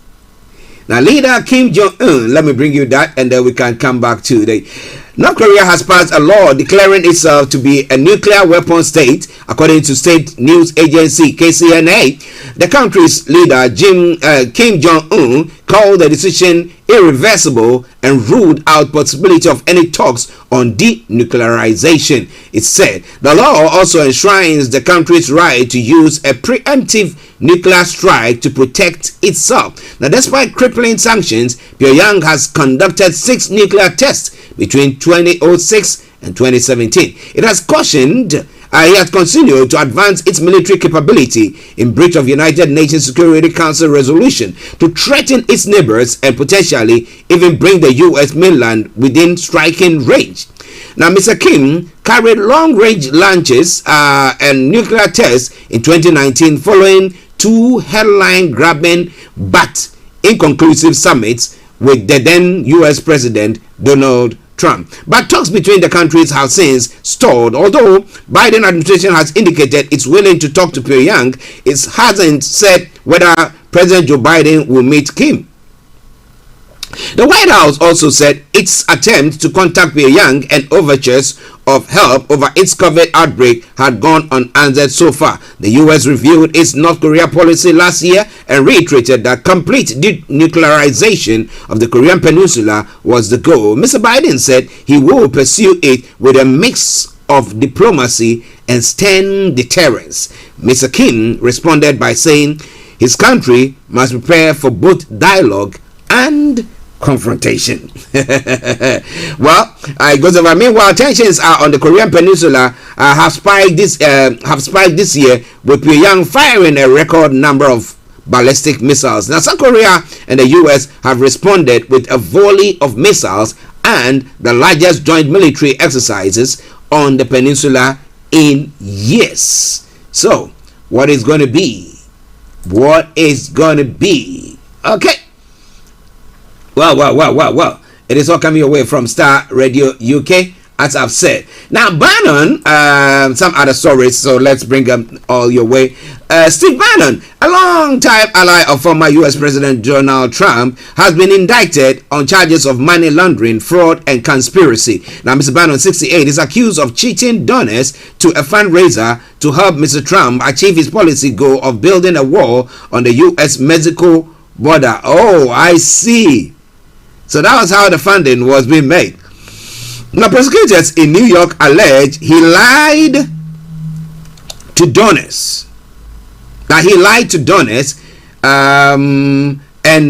Now, leader Kim Jong-un, let me bring you that, and then we can come back to the North Korea has passed a law declaring itself to be a nuclear weapon state, according to state news agency KCNA. The country's leader Kim Jong-un called the decision irreversible and ruled out possibility of any talks on denuclearization. It said the law also enshrines the country's right to use a preemptive nuclear strike to protect itself. Now, despite crippling sanctions, Pyongyang has conducted 6 nuclear tests between 2006 and 2017. It has continued to advance its military capability in breach of United Nations Security Council resolution to threaten its neighbors and potentially even bring the U.S. mainland within striking range. Now, Mr. Kim carried long-range launches and nuclear tests in 2019 following 2 headline-grabbing but inconclusive summits with the then U.S. President Donald Trump. But talks between the countries have since stalled. Although Biden administration has indicated it's willing to talk to Pyongyang, it hasn't said whether President Joe Biden will meet Kim. The White House also said its attempt to contact Pyongyang and overtures of help over its COVID outbreak had gone unanswered so far. The U.S. reviewed its North Korea policy last year and reiterated that complete denuclearization of the Korean Peninsula was the goal. Mr. Biden said he will pursue it with a mix of diplomacy and stern deterrence. Mr. Kim responded by saying his country must prepare for both dialogue and confrontation. Well, it goes over. Meanwhile, tensions are on the Korean Peninsula have spiked this year, with Pyongyang firing a record number of ballistic missiles. Now, South Korea and the U.S. have responded with a volley of missiles and the largest joint military exercises on the peninsula in years. So, what is going to be? What is going to be? Okay. Well. It is all coming away from Starr Radio UK, as I've said. Now, Bannon, some other stories, so let's bring them all your way. Steve Bannon, a long-time ally of former U.S. President Donald Trump, has been indicted on charges of money laundering, fraud, and conspiracy. Now, Mr. Bannon, 68, is accused of cheating donors to a fundraiser to help Mr. Trump achieve his policy goal of building a wall on the U.S.-Mexico border. Oh, I see. So that was how the funding was being made. Now, prosecutors in New York allege he lied to donors. That he lied to donors and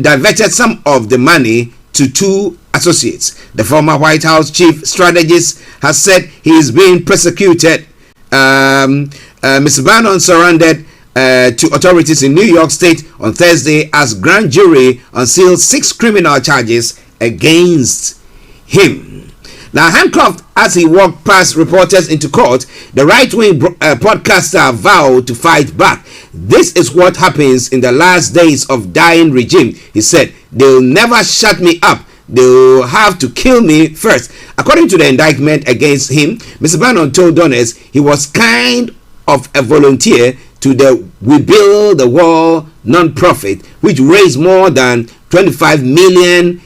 diverted some of the money to 2 associates. The former White House chief strategist has said he is being persecuted. Mr. Bannon surrendered to authorities in New York State on Thursday as grand jury unsealed 6 criminal charges against him. Now, handcuffed as he walked past reporters into court, the right-wing podcaster vowed to fight back. This is what happens in the last days of dying regime, he said. They'll never shut me up. They'll have to kill me first. According to the indictment against him, Mr. Bannon told donors he was kind of a volunteer to the We Build the Wall non-profit, which raised more than $25 million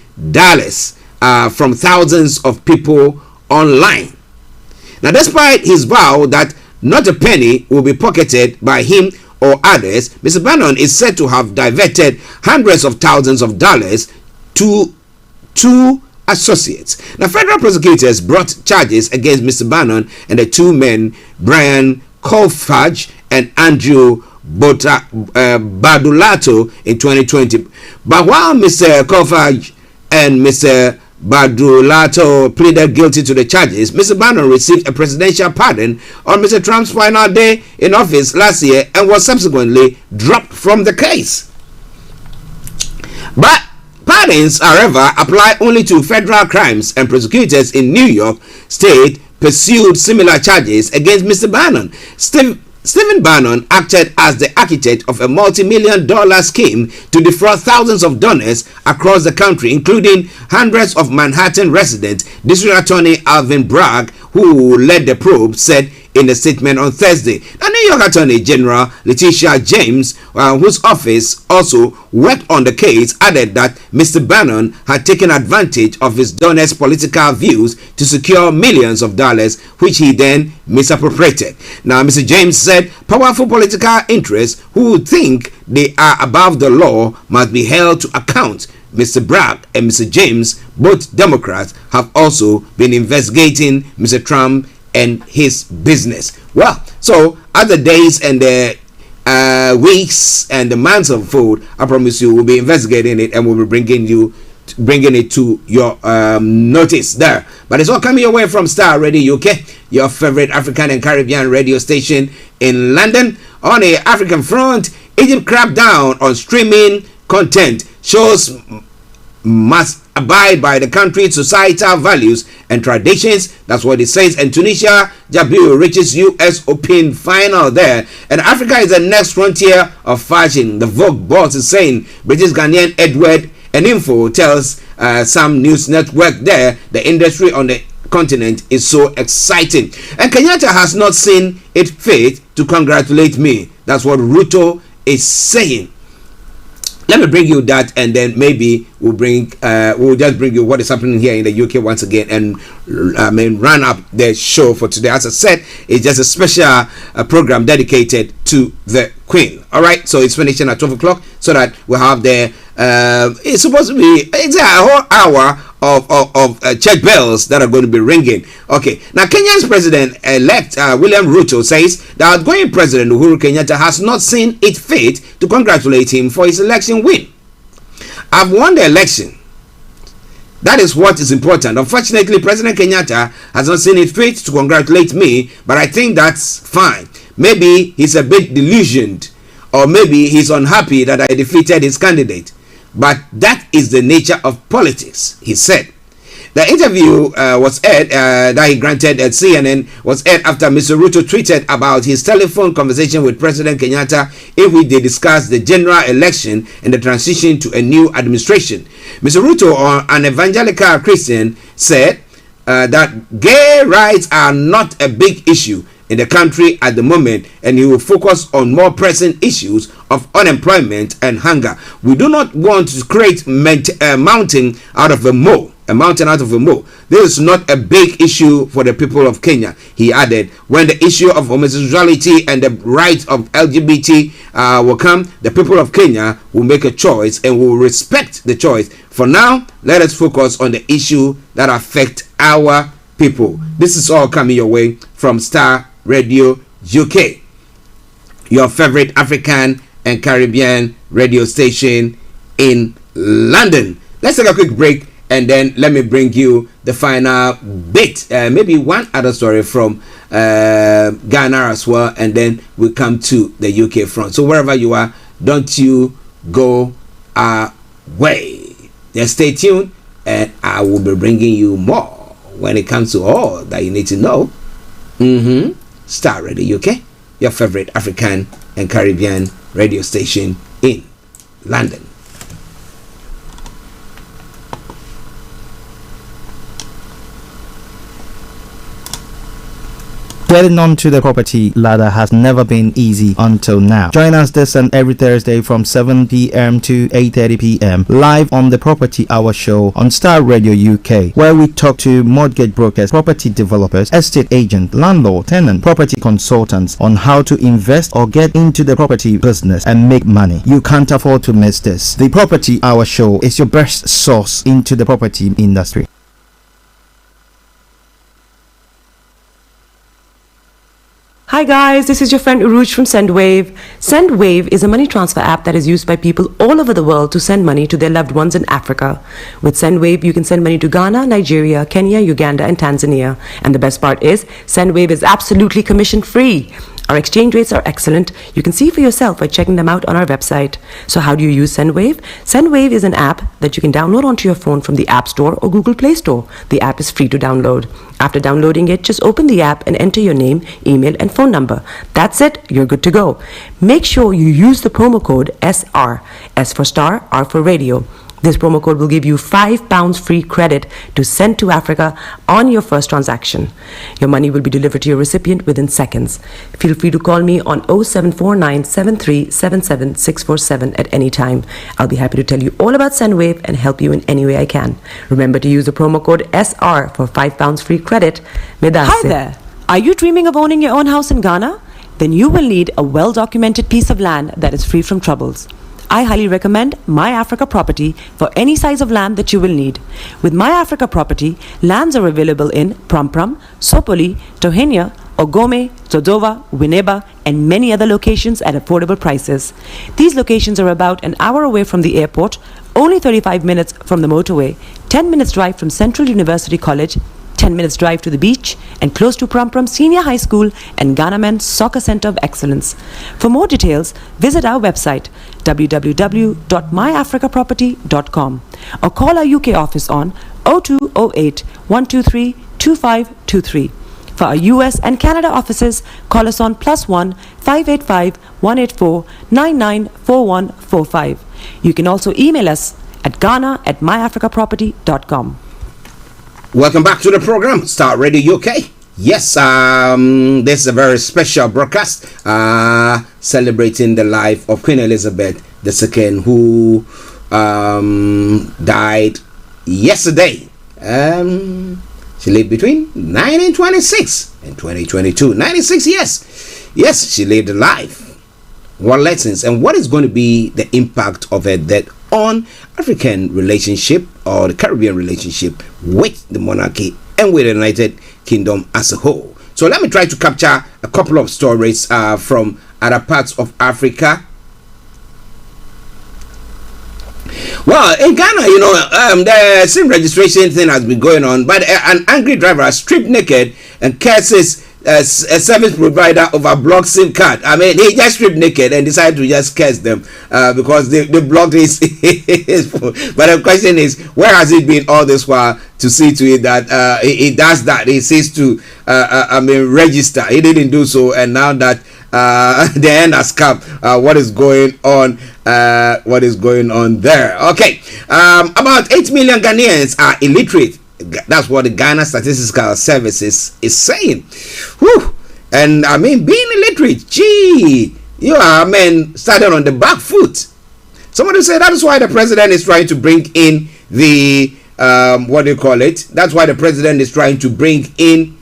from thousands of people online. Now, despite his vow that not a penny will be pocketed by him or others, Mr. Bannon is said to have diverted hundreds of thousands of dollars to 2 associates. Now, federal prosecutors brought charges against Mr. Bannon and the 2 men, Brian Colfage and Andrew Badulato in 2020. But while Mr. Kofa and Mr. Badulato pleaded guilty to the charges, Mr. Bannon received a presidential pardon on Mr. Trump's final day in office last year and was subsequently dropped from the case. But pardons, however, apply only to federal crimes, and prosecutors in New York State pursued similar charges against Mr. Bannon. Stephen Bannon acted as the architect of a multi-million-dollar scheme to defraud thousands of donors across the country, including hundreds of Manhattan residents. District Attorney Alvin Bragg, who led the probe, said in a statement on Thursday. The New York Attorney General Letitia James, whose office also worked on the case, added that Mr. Bannon had taken advantage of his donors' political views to secure millions of dollars, which he then misappropriated. Now, Mr. James said powerful political interests who think they are above the law must be held to account. Mr. Bragg and Mr. James, both Democrats, have also been investigating Mr. Trump and his business. Well, so other days and the weeks and the months unfold, I promise you we'll be investigating it and we'll be bringing it to your notice there. But it's all coming your way from Starr Radio UK, your favorite African and Caribbean radio station in London. On the African front, Egypt cracked down on streaming content. Shows must abide by the country's societal values and traditions. That's what it says. And Tunisia Jabil reaches US Open final there. And Africa is the next frontier of fashion. The Vogue boss is saying. British Ghanaian Edward and Info tells some news network there the industry on the continent is so exciting. And Kenyatta has not seen it fit to congratulate me. That's what Ruto is saying. Let me bring you that, and then maybe we'll just bring you what is happening here in the UK once again, and run up the show for today. As I said, it's just a special program dedicated to the Queen. All right, so it's finishing at 12 o'clock, so that we'll have it's supposed to be a whole hour of church bells that are going to be ringing. Okay, now Kenya's president-elect William Ruto says the outgoing president Uhuru Kenyatta has not seen it fit to congratulate him for his election win. I've won the election. That is what is important. Unfortunately, President Kenyatta has not seen it fit to congratulate me, but I think that's fine. Maybe he's a bit delusioned, or maybe he's unhappy that I defeated his candidate. But that is the nature of politics, he said. The interview was aired that he granted at CNN was aired after Mr. Ruto tweeted about his telephone conversation with President Kenyatta, in which they discussed the general election and the transition to a new administration. Mr. Ruto, an evangelical Christian, said that gay rights are not a big issue in the country at the moment, and he will focus on more pressing issues of unemployment and hunger. We do not want to create a mountain out of a mole. This is not a big issue for the people of Kenya, he added. When the issue of homosexuality and the rights of LGBT will come, the people of Kenya will make a choice and will respect the choice. For now, let us focus on the issue that affect our people. This is all coming your way from Starr Radio UK, your favorite African and Caribbean radio station in London. Let's take a quick break, and then let me bring you the final bit, maybe one other story from Ghana as well, and then we come to the UK front. So wherever you are, don't you go away. Just stay tuned, and I will be bringing you more when it comes to all that you need to know. Starr Radio UK, your favorite African and Caribbean radio station in London. Getting onto the property ladder has never been easy until now. Join us this and every Thursday from 7 p.m. to 8:30 p.m. live on the Property Hour Show on Starr Radio UK, where we talk to mortgage brokers, property developers, estate agents, landlord, tenant, property consultants on how to invest or get into the property business and make money. You can't afford to miss this. The Property Hour Show is your best source into the property industry. Hi guys, this is your friend Uruj from SendWave. SendWave is a money transfer app that is used by people all over the world to send money to their loved ones in Africa. With SendWave, you can send money to Ghana, Nigeria, Kenya, Uganda, and Tanzania. And the best part is, SendWave is absolutely commission free. Our exchange rates are excellent. You can see for yourself by checking them out on our website. So how do you use SendWave? SendWave is an app that you can download onto your phone from the App Store or Google Play Store. The app is free to download. After downloading it, just open the app and enter your name, email, and phone number. That's it. You're good to go. Make sure you use the promo code SR. S for Star, R for Radio. This promo code will give you £5 free credit to send to Africa on your first transaction. Your money will be delivered to your recipient within seconds. Feel free to call me on 0749 7377 647 at any time. I'll be happy to tell you all about SendWave and help you in any way I can. Remember to use the promo code SR for £5 free credit. Hi there. Are you dreaming of owning your own house in Ghana? Then you will need a well-documented piece of land that is free from troubles. I highly recommend My Africa Property for any size of land that you will need. With My Africa Property, lands are available in Pram, Sopoli, Tohenia, Ogome, Dodova, Winneba, and many other locations at affordable prices. These locations are about an hour away from the airport, only 35 minutes from the motorway, 10 minutes drive from Central University College, 10 minutes drive to the beach, and close to Pram Senior High School and Ghana Men's Soccer Center of Excellence. For more details, visit our website www.myafricaproperty.com or call our UK office on 0208 123 2523. For our US and Canada offices, call us on +1 585 184 994145. You can also email us at ghana@myafricaproperty.com. Welcome back to the program, Starr Radio UK. Yes, this is a very special broadcast celebrating the life of Queen Elizabeth II, who died yesterday. She lived between 1926 and 2022. 96 years. Yes, she lived a life. What lessons and what is going to be the impact of her death on African relationship or the Caribbean relationship with the monarchy and with the United Kingdom as a whole? So let me try to capture a couple of stories from other parts of Africa. Well, in Ghana, the SIM registration thing has been going on, but an angry driver stripped naked and curses a service provider over blocked SIM card. I mean, he just stripped naked and decided to just curse them because they blocked his phone. But the question is, where has he been all this while to see to it that he does that? He says to register. He didn't do so, and now that the end has come, what is going on? What is going on there? Okay, about 8 million Ghanaians are illiterate. That's what the Ghana Statistical Services is saying. Whew. And I mean, being illiterate, gee, you are, started on the back foot. Somebody said that is why the president is trying to bring in the That's why the president is trying to bring in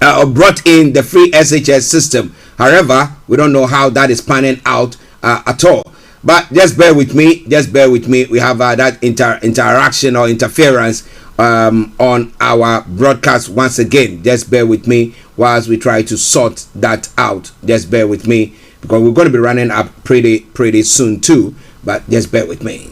or brought in the free SHS system. However, we don't know how that is panning out at all. But just bear with me. We have that interaction or interference on our broadcast once again. Just bear with me whilst we try to sort that out. Just bear with me because we're going to be running up pretty soon too. But just bear with me.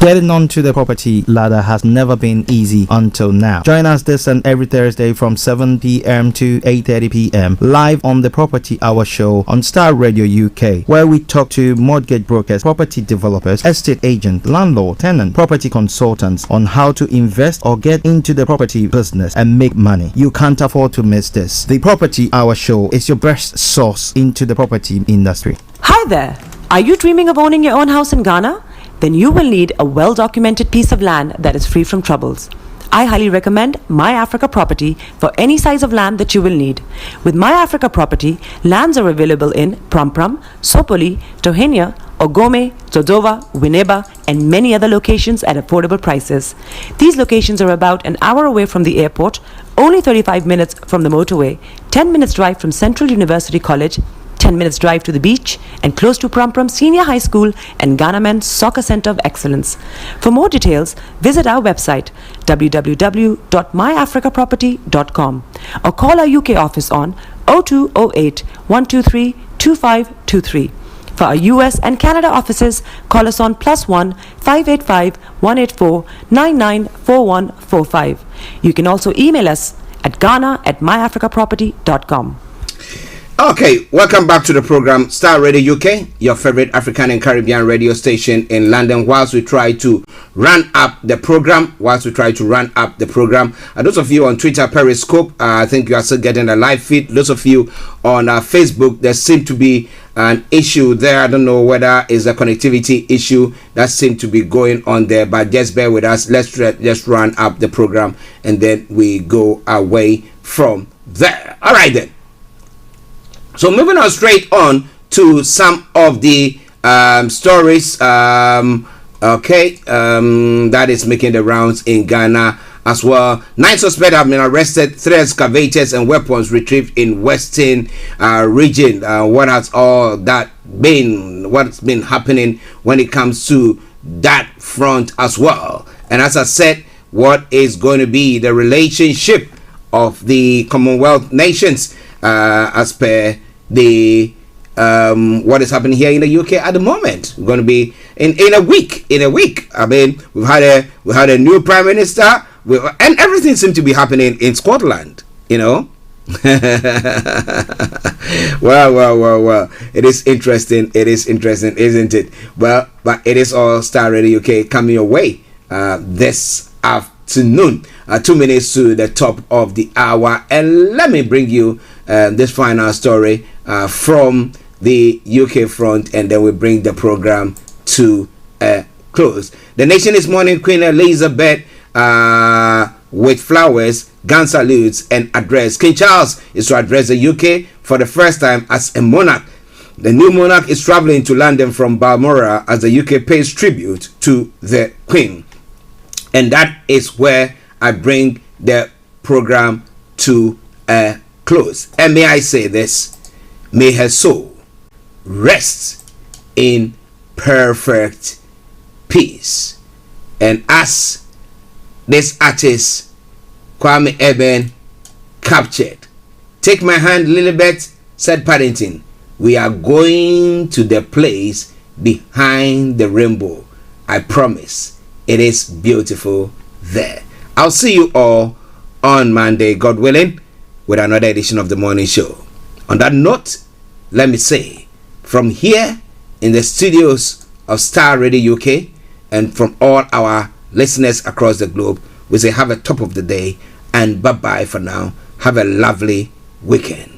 Getting onto the property ladder has never been easy until now. Join us this and every Thursday from 7 p.m. to 8:30 p.m. live on the Property Hour Show on Starr Radio UK, where we talk to mortgage brokers, property developers, estate agents, landlord, tenant, property consultants on how to invest or get into the property business and make money. You can't afford to miss this. The Property Hour Show is your best source into the property industry. Hi there. Are you dreaming of owning your own house in Ghana? Then you will need a well-documented piece of land that is free from troubles. I highly recommend My Africa Property for any size of land that you will need. With My Africa Property, lands are available in Pram, Sopoli, Tohenia, Ogome, Dodova, Winneba, and many other locations at affordable prices. These locations are about an hour away from the airport, only 35 minutes from the motorway, 10 minutes drive from Central University College, 10 minutes drive to the beach, and close to Prum Prum Senior High School and Ghana Men's Soccer Center of Excellence. For more details, visit our website www.myafricaproperty.com or call our UK office on 0208 123 2523. For our US and Canada offices, call us on +1 585 184 994145. You can also email us at ghana@myafricaproperty.com. Okay, welcome back to the program Star Radio UK, your favorite African and Caribbean radio station in London. Whilst we try to run up the program, those of you on Twitter, Periscope, I think you are still getting a live feed. Those of you on Facebook, there seems to be an issue there. I don't know whether it's a connectivity issue that seems to be going on there, but just bear with us. Let's just run up the program and then we go away from there. All right then. So moving on straight on to some of the stories, that is making the rounds in Ghana as well. 9 suspects have been arrested, 3 excavators and weapons retrieved in Western region. What's been happening when it comes to that front as well? And as I said, what is going to be the relationship of the Commonwealth nations as per the what is happening here in the UK at the moment? We're going to be in a week. I mean, we've had a new prime minister, and everything seems to be happening in Scotland. You know. Well. It is interesting. Isn't it? Well, but it is all Star Radio UK coming your way this afternoon. 2 minutes to the top of the hour, and let me bring you this final story from the UK front, and then we bring the program to a close. The nation is mourning Queen Elizabeth with flowers, gun salutes, and address. King Charles is to address the UK for the first time as a monarch. The new monarch is traveling to London from Balmoral as the UK pays tribute to the Queen. And that is where I bring the program to a close. And may I say this, may her soul rest in perfect peace. And as this artist Kwame Eben captured, take my hand, Lilibet, said Paddington, we are going to the place behind the rainbow. I promise it is beautiful there. I'll see you all on Monday, God willing, with another edition of the morning show. On that note, let me say, from here in the studios of Star Radio UK and from all our listeners across the globe, we say have a top of the day and bye-bye for now. Have a lovely weekend.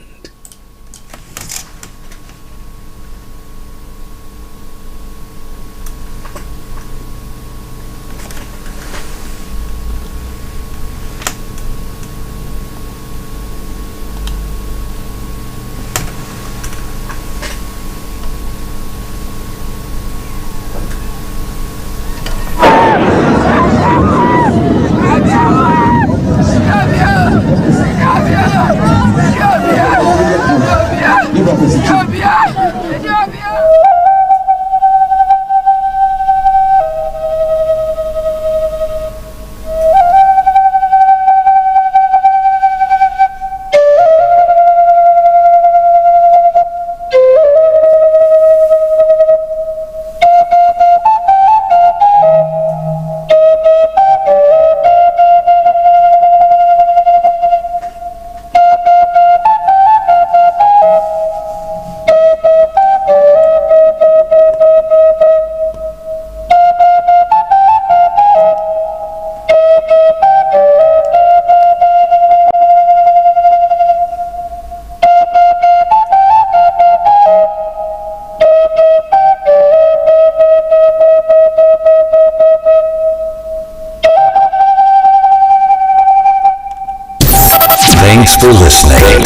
Thanks for listening.